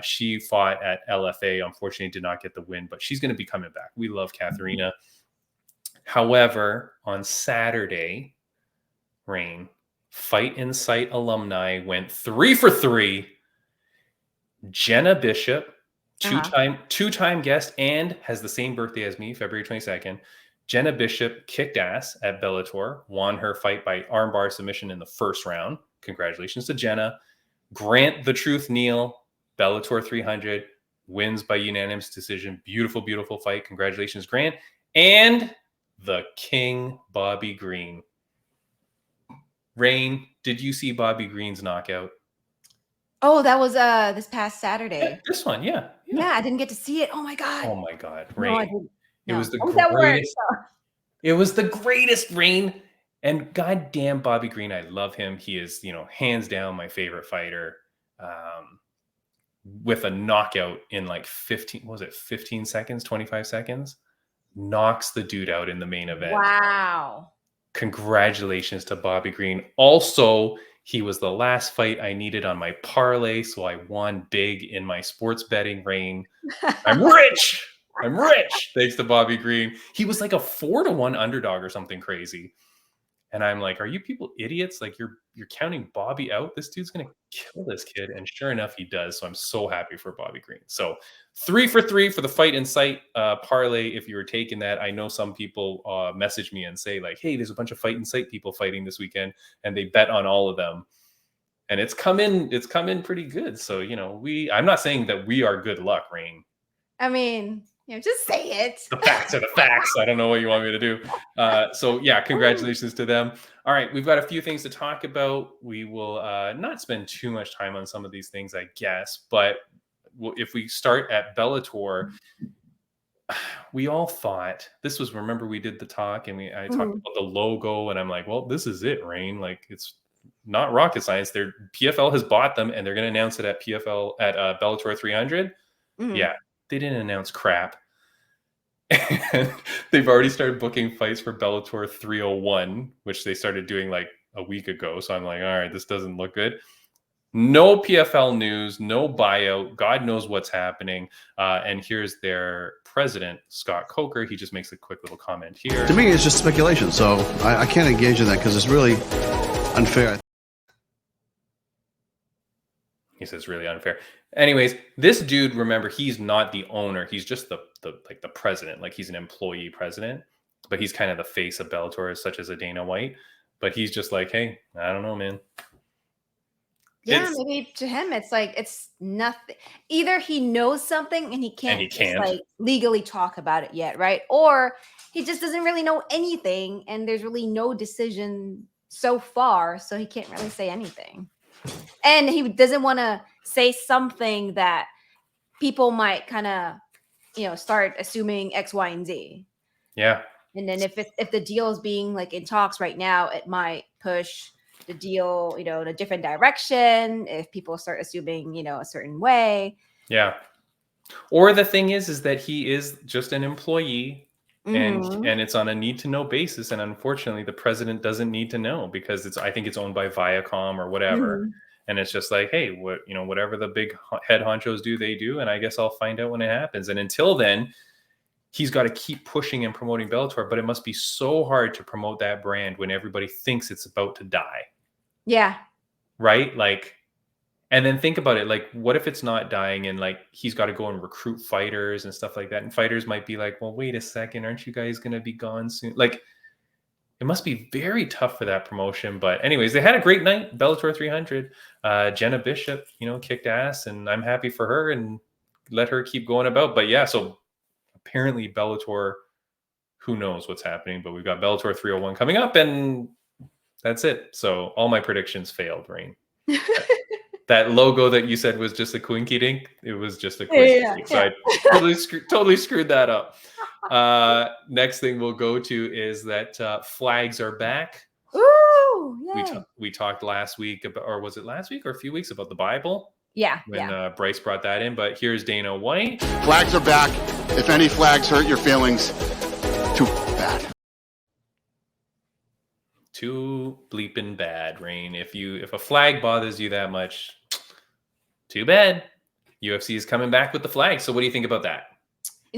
She fought at LFA. Unfortunately, did not get the win, but she's going to be coming back. We love Katharina. However, on Saturday, Raine, Fight Insight alumni went 3 for 3. Jenna Bishop, two-time guest, and has the same birthday as me, February 22nd. Jenna Bishop kicked ass at Bellator, won her fight by armbar submission in the first round. Congratulations to Jenna. Grant the Truth Neal, Bellator 300, wins by unanimous decision. Beautiful, beautiful fight. Congratulations, Grant. And the King, Bobby Green. Raine, did you see Bobby Green's knockout? Oh, that was this past Saturday. Yeah, this one, yeah. Yeah, I didn't get to see it. Oh my God. Oh my God, Raine. No, it was the greatest. It was the greatest, Raine. And goddamn, Bobby Green, I love him. He is, hands down my favorite fighter. With a knockout in like 15 seconds, 25 seconds, knocks the dude out in the main event. Wow. Congratulations to Bobby Green. Also, he was the last fight I needed on my parlay, so I won big in my sports betting, Raine. I'm rich. I'm rich. Thanks to Bobby Green. He was like a 4-1 underdog or something crazy. And I'm like, are you people idiots? Like, you're counting Bobby out? This dude's going to kill this kid. And sure enough, he does. So I'm so happy for Bobby Green. So 3 for 3 for the Fight Insight parlay. If you were taking that, I know some people message me and say like, hey, there's a bunch of Fight Insight people fighting this weekend. And they bet on all of them. And it's come in pretty good. So, I'm not saying that we are good luck, Raine. I mean, Just say it. The facts are the facts. I don't know what you want me to do. So yeah, congratulations to them. All right, we've got a few things to talk about. We will not spend too much time on some of these things, I guess. But if we start at Bellator, we all thought this was. Remember, we did the talk and I talked about the logo, and I'm like, well, this is it, Raine. Like, it's not rocket science. PFL has bought them, and they're going to announce it at Bellator 300. Yeah, they didn't announce crap. And they've already started booking fights for Bellator 301, which they started doing like a week ago. So I'm like, all right, this doesn't look good. No PFL news, no buyout. God knows what's happening. And here's their president, Scott Coker. He just makes a quick little comment here. To me, it's just speculation. So I can't engage in that because it's really unfair. He says really unfair. Anyways, this dude, remember, he's not the owner. He's just the president. Like, he's an employee president, but he's kind of the face of Bellator, such as a Dana White. But he's just like, hey, I don't know, man. Yeah, maybe to him it's like it's nothing. Either he knows something and he can't just, like, legally talk about it yet, right? Or he just doesn't really know anything, and there's really no decision so far, so he can't really say anything. And he doesn't want to say something that people might kind of, start assuming X, Y, and Z. Yeah. And then if the deal is being like in talks right now, it might push the deal, in a different direction if people start assuming, a certain way. Yeah. Or the thing is that he is just an employee, and it's on a need to know basis. And unfortunately, the president doesn't need to know because I think it's owned by Viacom or whatever. And it's just like, hey, whatever the big head honchos do, they do. And I guess I'll find out when it happens. And until then, he's got to keep pushing and promoting Bellator. But it must be so hard to promote that brand when everybody thinks it's about to die. Yeah. Right? Like, and then think about it. Like, what if it's not dying and like he's got to go and recruit fighters and stuff like that? And fighters might be like, well, wait a second, aren't you guys going to be gone soon? Like, it must be very tough for that promotion. But anyways, they had a great night, Bellator 300. Jenna Bishop, kicked ass, and I'm happy for her and let her keep going about. But yeah, so apparently Bellator, who knows what's happening, but we've got Bellator 301 coming up, and that's it. So all my predictions failed, Raine. That logo that you said was just a coinky dink, it was just a coinky. So I totally screwed that up. Next thing we'll go to is that flags are back. Ooh, yay. We talked last week about, or was it last week or a few weeks, about the Bible? Yeah. When Bryce brought that in. But here's Dana White. Flags are back. If any flags hurt your feelings, too bad. Too bleeping bad, Raine. If a flag bothers you that much, too bad. UFC is coming back with the flag. So what do you think about that?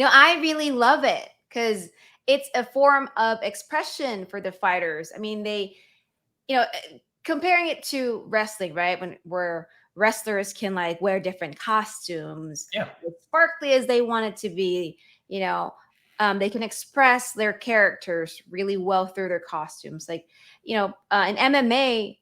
I really love it because it's a form of expression for the fighters. I mean, they, comparing it to wrestling, right? Where wrestlers can like wear different costumes, as sparkly as they want it to be, they can express their characters really well through their costumes. Like, in MMA,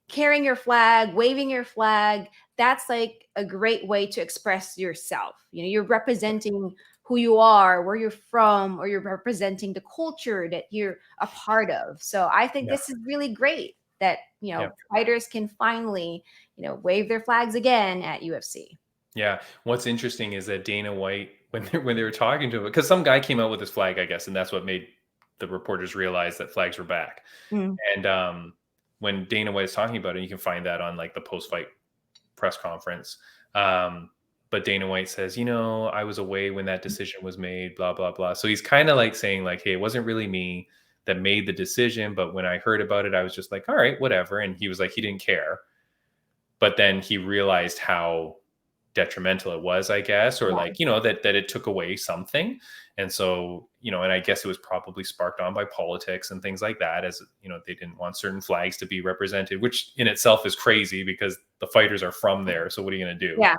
carrying your flag, waving your flag, that's like a great way to express yourself. You're representing who you are, where you're from, or you're representing the culture that you're a part of. So I think this is really great that, fighters can finally, wave their flags again at UFC. Yeah. What's interesting is that Dana White, when they were talking to him, because some guy came out with his flag, I guess, and that's what made the reporters realize that flags were back. And when Dana White is talking about it, you can find that on like the post-fight press conference. But Dana White says, I was away when that decision was made, blah, blah, blah. So he's kind of like saying like, hey, it wasn't really me that made the decision. But when I heard about it, I was just like, all right, whatever. And he was like, he didn't care. But then he realized how detrimental it was, I guess, or like, that it took away something. And so, and I guess it was probably sparked on by politics and things like that, as, they didn't want certain flags to be represented, which in itself is crazy because the fighters are from there. So what are you going to do? Yeah.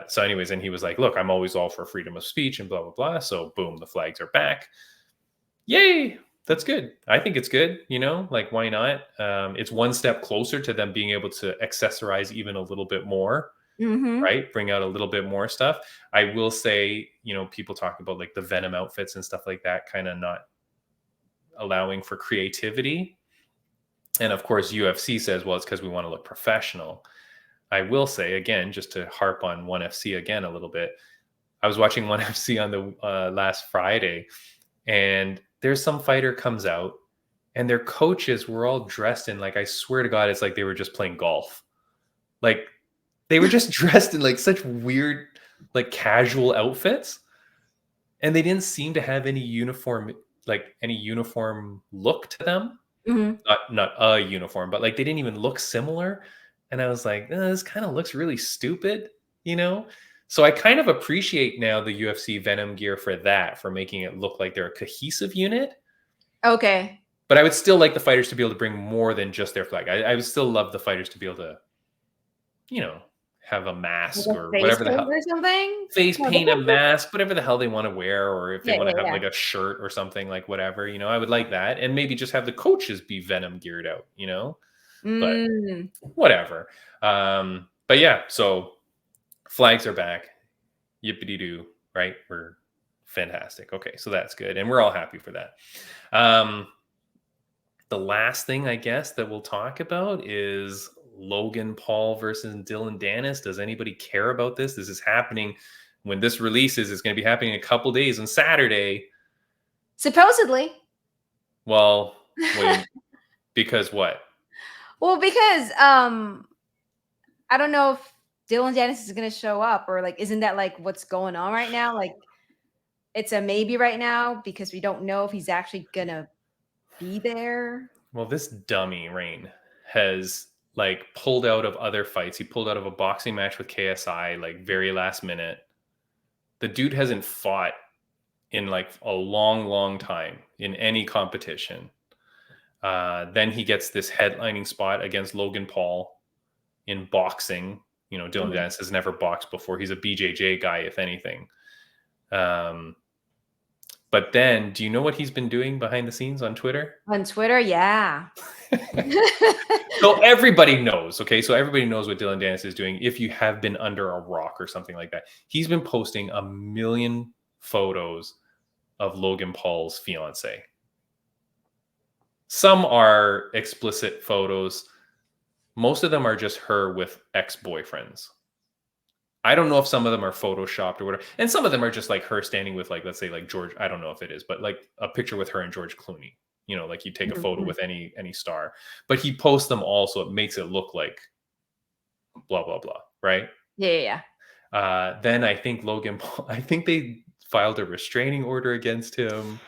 So anyways, and he was like, look, I'm always all for freedom of speech and blah, blah, blah. So boom, the flags are back. Yay. That's good. I think it's good. Like, why not? It's one step closer to them being able to accessorize even a little bit more. right? Bring out a little bit more stuff. I will say, people talk about like the Venom outfits and stuff like that, kind of not allowing for creativity. And of course, UFC says, well, it's because we want to look professional. I will say, again, just to harp on ONE FC again a little bit, I was watching ONE FC on the last Friday, and there's some fighter comes out, and their coaches were all dressed in, like, I swear to God, it's like they were just playing golf. Like, they were just dressed in like such weird, like casual outfits, and they didn't seem to have any uniform look to them. Not a uniform, but like they didn't even look similar. And I was like, this kind of looks really stupid, So I kind of appreciate now the UFC Venom gear for that, for making it look like they're a cohesive unit. Okay. But I would still like the fighters to be able to bring more than just their flag. I would still love the fighters to be able to, have a mask Like a or face whatever the paint hell. or something? Face paint, a mask, whatever the hell they want to wear, or if they want to have yeah. like a shirt or something, like whatever, I would like that. And maybe just have the coaches be Venom geared out, but whatever. But yeah, so flags are back. Yippity doo, right? We're fantastic. Okay, so that's good. And we're all happy for that. The last thing, I guess, that we'll talk about is Logan Paul versus Dillon Danis. Does anybody care about this? This is happening when this releases. It's going to be happening in a couple days on Saturday. Supposedly. Well, wait, because what? Well, because I don't know if Dillon Danis is going to show up, or like, isn't that like what's going on right now? Like, it's a maybe right now because we don't know if he's actually going to be there. Well, this dummy Raine has like pulled out of other fights. He pulled out of a boxing match with KSI, like very last minute. The dude hasn't fought in like a long time in any competition. Then he gets this headlining spot against Logan Paul in boxing. Dillon Danis has never boxed before. He's a BJJ guy, if anything. But then, do you know what he's been doing behind the scenes on Twitter? On Twitter, yeah. So everybody knows, okay? So everybody knows what Dillon Danis is doing. If you have been under a rock or something like that, he's been posting 1 million photos of Logan Paul's fiance. Some are explicit photos. Most of them are just her with ex-boyfriends. I don't know if some of them are photoshopped or whatever. And some of them are just like her standing with, like, let's say like George, I don't know if it is, but like a picture with her and George Clooney. Like you take a photo with any star. But he posts them all, so it makes it look like blah, blah, blah, right? Yeah. Then I think Logan Paul, I think they filed a restraining order against him.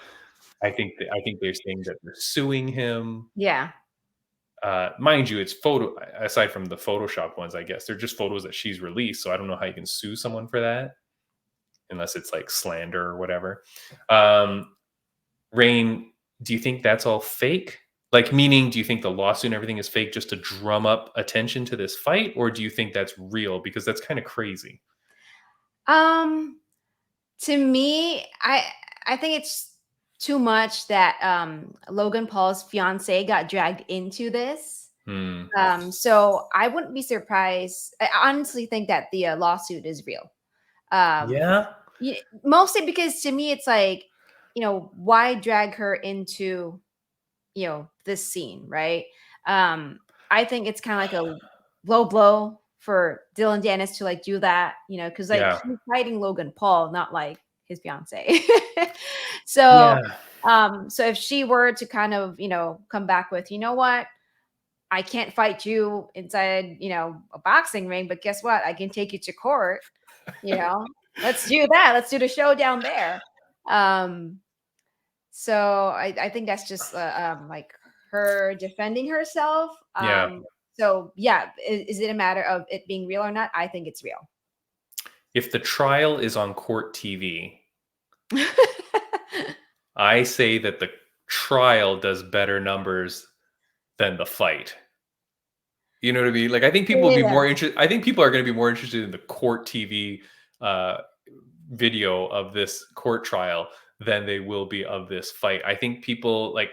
I think they're saying that they're suing him. Yeah. Mind you, it's photo, aside from the Photoshop ones, I guess they're just photos that she's released. So I don't know how you can sue someone for that, unless it's like slander or whatever. Raine, do you think that's all fake? Like, meaning, do you think the lawsuit and everything is fake just to drum up attention to this fight? Or do you think that's real? Because that's kind of crazy. To me, I think it's too much that Logan Paul's fiance got dragged into this. So I wouldn't be surprised. I honestly think that the lawsuit is real. Mostly because to me, it's like, why drag her into, this scene, right? I think it's kind of like a low blow for Dillon Danis to like do that, because like he's fighting Logan Paul, not like his fiance. So if she were to kind of, come back with, you know what, I can't fight you inside, a boxing ring, but guess what? I can take you to court, let's do that. Let's do the showdown there. So I think that's just like her defending herself. So yeah, is it a matter of it being real or not? I think it's real. If the trial is on court TV, I say that the trial does better numbers than the fight. You know what I mean? Like, I think people will be more interested. I think people are going to be more interested in the court TV video of this court trial than they will be of this fight. I think people, like,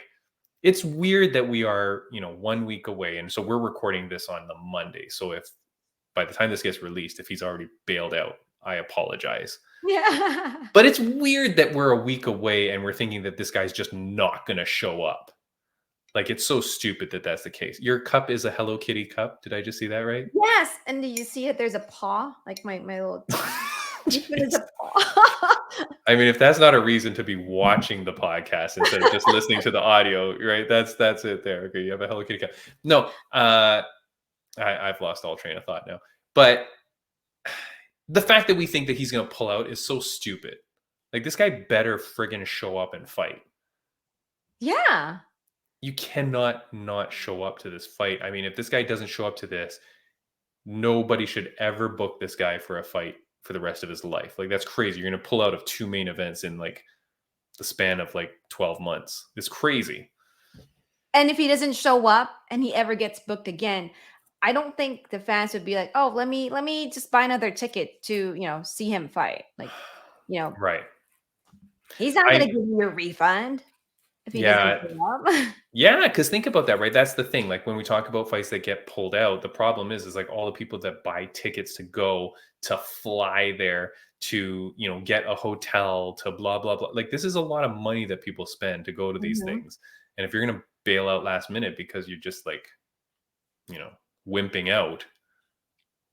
it's weird that we are, 1 week away. And so we're recording this on the Monday. So if by the time this gets released, if he's already bailed out, I apologize. Yeah. But it's weird that we're a week away and we're thinking that this guy's just not going to show up. Like, it's so stupid that that's the case. Your cup is a Hello Kitty cup. Did I just see that right? Yes. And did you see it? There's a paw, like my little. There's a paw. I mean, if that's not a reason to be watching the podcast instead of just listening to the audio, right? That's it there. Okay, you have a Hello Kitty cup. No, I've lost all train of thought now. But the fact that we think that he's going to pull out is so stupid. Like, this guy better friggin' show up and fight. Yeah. You cannot not show up to this fight. I mean, if this guy doesn't show up to this, nobody should ever book this guy for a fight for the rest of his life. Like, that's crazy. You're going to pull out of 2 main events in like the span of like 12 months. It's crazy. And if he doesn't show up and he ever gets booked again, I don't think the fans would be like, oh, let me just buy another ticket to, see him fight. Like, Right. He's not going to give you a refund if he doesn't show up. Yeah, because think about that, right? That's the thing. Like, when we talk about fights that get pulled out, the problem is like all the people that buy tickets to go, to fly there, to, get a hotel, to blah, blah, blah. Like, this is a lot of money that people spend to go to these things. And if you're going to bail out last minute because you're just like, wimping out,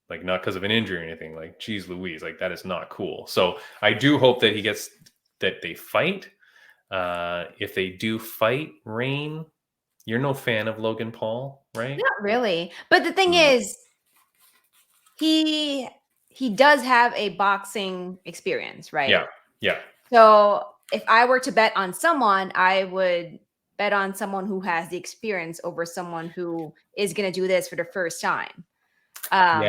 like, not because of an injury or anything, like, geez Louise, like, that is not cool. So I do hope that they fight. If they do fight, Raine, you're no fan of Logan Paul, right? Not really. But the thing is, he does have a boxing experience, right? Yeah. So if I were to bet on someone, I would bet on someone who has the experience over someone who is going to do this for the first time. And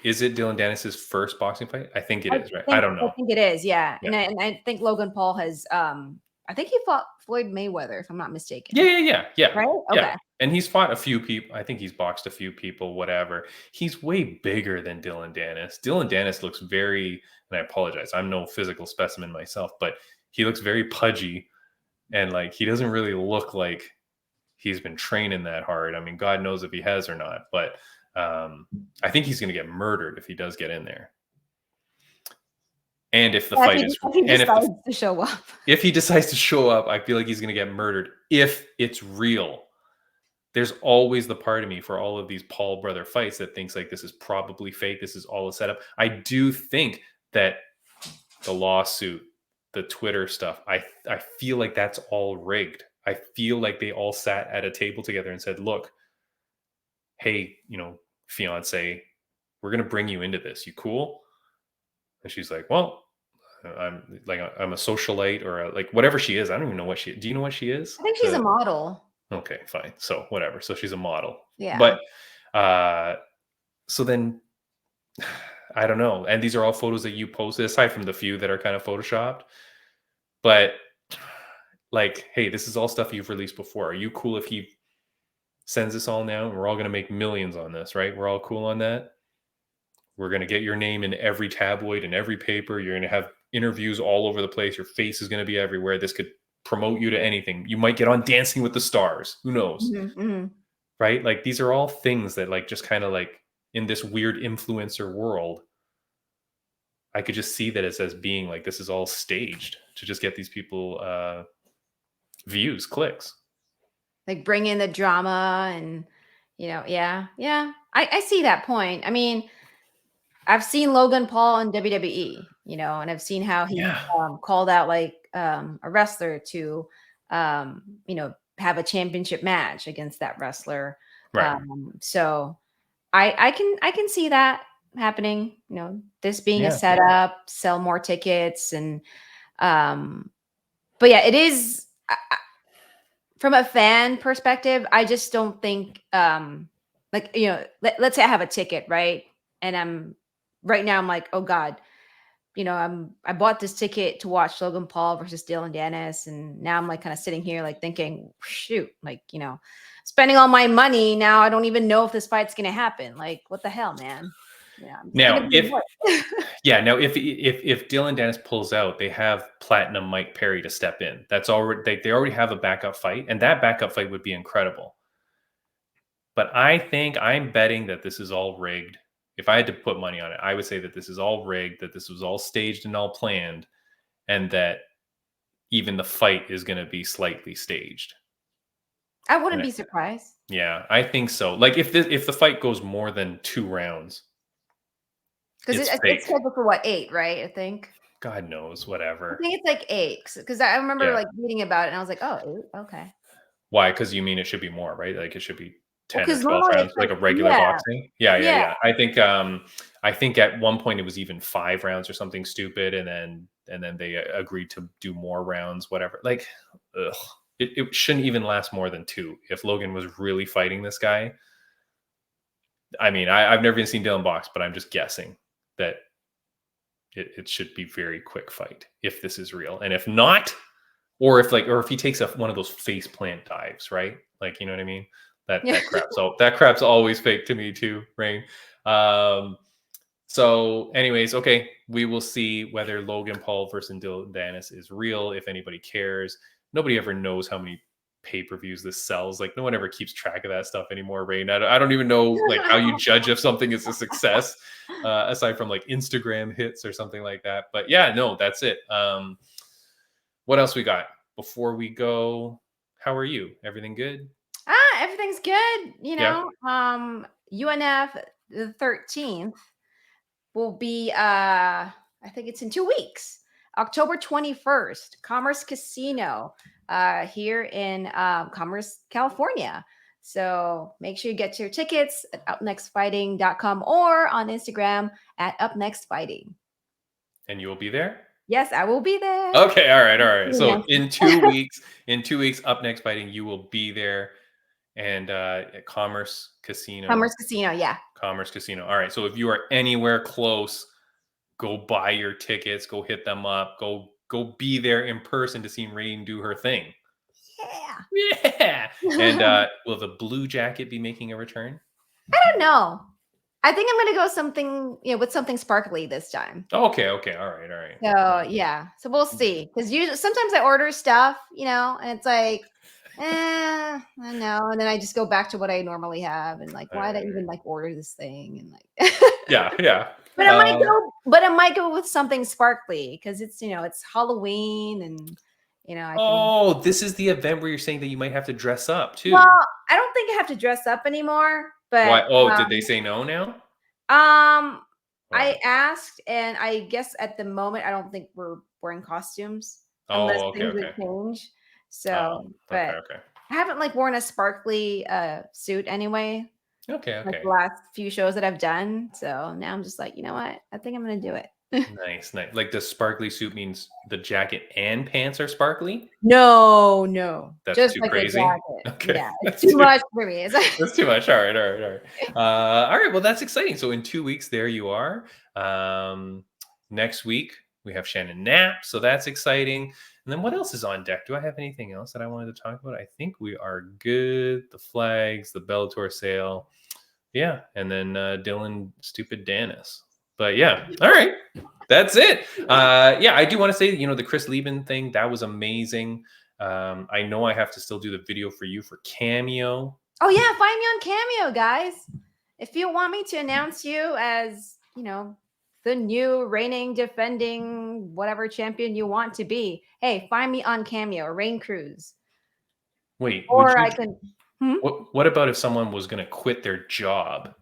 is it Dillon Danis' first boxing fight? I think it is, right? I don't know. I think it is, yeah. And I think Logan Paul has, I think he fought Floyd Mayweather, if I'm not mistaken. Yeah. Right? Okay. Yeah. And he's fought a few people. I think he's boxed a few people, whatever. He's way bigger than Dillon Danis. Dillon Danis looks very, and I apologize, I'm no physical specimen myself, but he looks very pudgy. And like, he doesn't really look like he's been training that hard. I mean, God knows if he has or not, but I think he's going to get murdered if he does get in there. And if the fight is, if he decides to show up, I feel like he's going to get murdered if it's real. There's always the part of me for all of these Paul brother fights that thinks like, this is probably fake. This is all a setup. I do think that the lawsuit, the Twitter stuff, I feel like that's all rigged. I feel like they all sat at a table together and said, look, hey, fiance, we're going to bring you into this. You cool? And she's like, well, I'm a socialite or like whatever she is. I don't even know what do you know what she is? I think she's a model. Okay, fine. So whatever. So she's a model. Yeah. But so then I don't know. And these are all photos that you posted, aside from the few that are kind of photoshopped. But like, hey, this is all stuff you've released before. Are you cool if he sends this all now? And we're all going to make millions on this, right? We're all cool on that. We're going to get your name in every tabloid and every paper. You're going to have interviews all over the place. Your face is going to be everywhere. This could promote you to anything. You might get on Dancing with the Stars. Who knows? Right? Like, these are all things that like, just kind of like in this weird influencer world, I could just see that as being like, this is all staged to just get these people views, clicks. Like, bring in the drama and, yeah. I see that point. I mean, I've seen Logan Paul in WWE, and I've seen how he called out like a wrestler to, have a championship match against that wrestler. Right. So I can see that happening, this being a setup, sell more tickets. And, but yeah, it is from a fan perspective. I just don't think, let's say I have a ticket, right? And right now I'm like, oh God, I bought this ticket to watch Logan Paul versus Dillon Danis. And now I'm like kind of sitting here like thinking, shoot, like, spending all my money. Now I don't even know if this fight's going to happen. Like, what the hell, man? Yeah. Now, if Dillon Danis pulls out, they have Platinum Mike Perry to step in. That's already, they already have a backup fight, and that backup fight would be incredible. But I think I'm betting that this is all rigged. If I had to put money on it, I would say that this is all rigged, that this was all staged and all planned, and that even the fight is going to be slightly staged. I wouldn't be surprised. Yeah, I think so. Like if the fight goes more than 2 rounds, because it's scheduled for what, 8, right? I think. God knows, whatever. I think it's like 8 because I remember like reading about it and I was like, oh, 8? Okay. Why? Because you mean it should be more, right? Like it should be 10 or 12 rounds, like a regular boxing. Yeah. I think at one point it was even 5 rounds or something stupid, and then they agreed to do more rounds, whatever. Like, it shouldn't even last more than 2 if Logan was really fighting this guy. I mean, I've never even seen Dillon box, but I'm just guessing that it should be very quick fight if this is real, and if not, or if he takes one of those face plant dives, right? Like, you know what I mean? That crap's always fake to me too, Raine. So anyways, okay, we will see whether Logan Paul versus Dillon Danis is real. If anybody cares, nobody ever knows how many pay-per-views this sells. Like no one ever keeps track of that stuff anymore, Raine. I don't even know like how you judge if something is a success, aside from like Instagram hits or something like that. But yeah, no, that's it. What else we got before we go? How are you? Everything good? Everything's good. You know, UNF the 13th will be I think it's in 2 weeks. October 21st, Commerce Casino here in Commerce, California. So make sure you get your tickets at upnextfighting.com or on Instagram at upnextfighting. And you will be there? Yes, I will be there. Okay, all right. So in 2 weeks, Up Next Fighting, you will be there. And at Commerce Casino. Commerce Casino, yeah. Commerce Casino. All right. So if you are anywhere close, go buy your tickets. Go hit them up. Go be there in person to see Raine do her thing. Yeah. And will the blue jacket be making a return? I don't know. I think I'm gonna go with something sparkly this time. Okay. All right. So yeah. So we'll see. Because sometimes I order stuff, and it's like. I know, and then I just go back to what I normally have, and like, why did I even like order this thing? And like, yeah. But I might go with something sparkly because it's it's Halloween, and this is the event where you're saying that you might have to dress up too. Well, I don't think I have to dress up anymore. But why? Oh, did they say no now? I asked, and I guess at the moment I don't think we're wearing costumes unless things would change. So, but I haven't like worn a sparkly suit anyway. Okay. Like the last few shows that I've done. So now I'm just like, you know what? I think I'm gonna do it. Nice. Like the sparkly suit means the jacket and pants are sparkly? No. That's just too like crazy. Okay. Yeah, it's too much for me. That's too much. All right. All right. Well, that's exciting. So in 2 weeks, there you are. Next week we have Shannon Knapp, so that's exciting. And then what else is on deck? Do I have anything else that I wanted to talk about? I think we are good. The flags, the Bellator sale. Yeah. And then Dillon Stupid Danis. But yeah. All right. That's it. I do want to say, the Chris Lieben thing, that was amazing. I know I have to still do the video for you for Cameo. Oh yeah. Find me on Cameo, guys. If you want me to announce you as, the new reigning, defending, whatever champion you want to be. Hey, find me on Cameo, Raine Cruz. Wait, or I can. What about if someone was going to quit their job?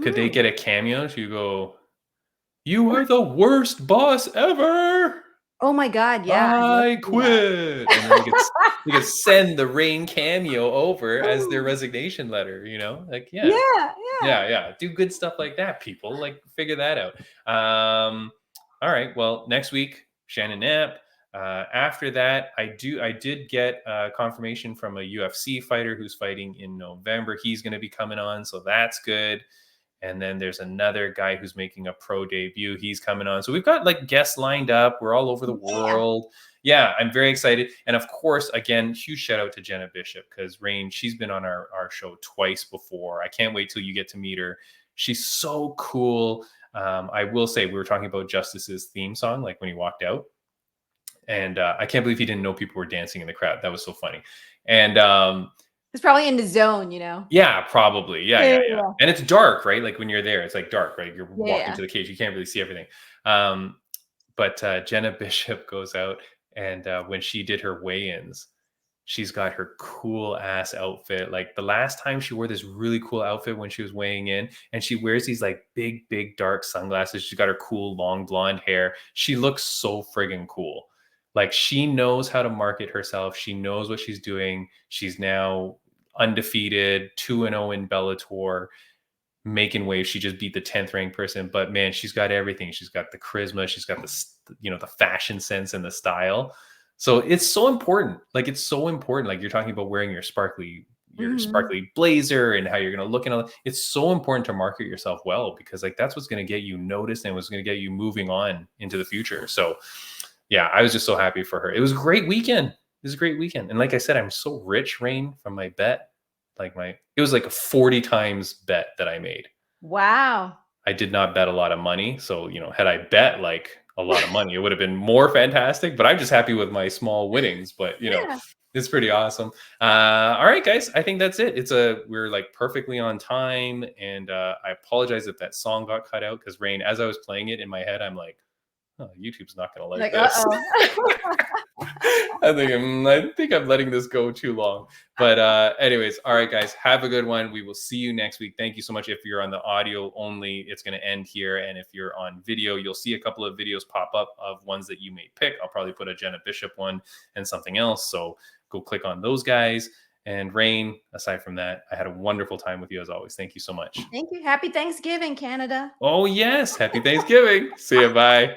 Could they get a Cameo? So you go, you are the worst boss ever. Oh my God! Yeah, I quit. And then you could send the Raine Cameo over as their resignation letter. Like yeah. Do good stuff like that, people. Like figure that out. All right. Well, next week, Shannon Knapp. After that, I did get confirmation from a UFC fighter who's fighting in November. He's going to be coming on, so that's good. And then there's another guy who's making a pro debut. He's coming on. So we've got like guests lined up. We're all over the world. Yeah, I'm very excited. And of course, again, huge shout out to Jenna Bishop because Raine, she's been on our show twice before. I can't wait till you get to meet her. She's so cool. I will say, we were talking about Justus's theme song, like when he walked out. And I can't believe he didn't know people were dancing in the crowd. That was so funny. And It's probably in the zone, you know? Yeah, probably. Yeah, Yeah, yeah, yeah. yeah. And it's dark, right? Like when you're there, it's like dark, right? You're walking Yeah. to the cage, you can't really see everything. But Jenna Bishop goes out, and when she did her weigh-ins, she's got her cool ass outfit. Like the last time she wore this really cool outfit when she was weighing in, and she wears these like big dark sunglasses. She's got her cool long blonde hair. She looks so friggin' cool. Like she knows how to market herself. She knows what she's doing. She's now undefeated, 2-0 in Bellator, making waves. She just beat the 10th ranked person, but man, she's got everything. She's got the charisma, she's got the, you know, the fashion sense and the style. So it's so important. Like it's so important. Like you're talking about wearing your sparkly blazer and how you're going to look and all. It's so important to market yourself well, because like that's what's going to get you noticed and what's going to get you moving on into the future. So yeah, I was just so happy for her. It was a great weekend. It was a great weekend. And like I said, I'm so rich, Raine, from my bet. Like it was like a 40 times bet that I made. Wow. I did not bet a lot of money. So, you know, had I bet like a lot of money, it would have been more fantastic, but I'm just happy with my small winnings, but you know, it's pretty awesome. All right, guys, I think that's it. We're like perfectly on time. And I apologize if that song got cut out, because Raine, as I was playing it in my head, I'm like, oh, YouTube's not going to like this. I think I'm letting this go too long. But anyways, all right, guys, have a good one. We will see you next week. Thank you so much. If you're on the audio only, it's going to end here. And if you're on video, you'll see a couple of videos pop up of ones that you may pick. I'll probably put a Jenna Bishop one and something else. So go click on those guys. And Raine, aside from that, I had a wonderful time with you as always. Thank you so much. Thank you. Happy Thanksgiving, Canada. Oh, yes. Happy Thanksgiving. See you. Bye.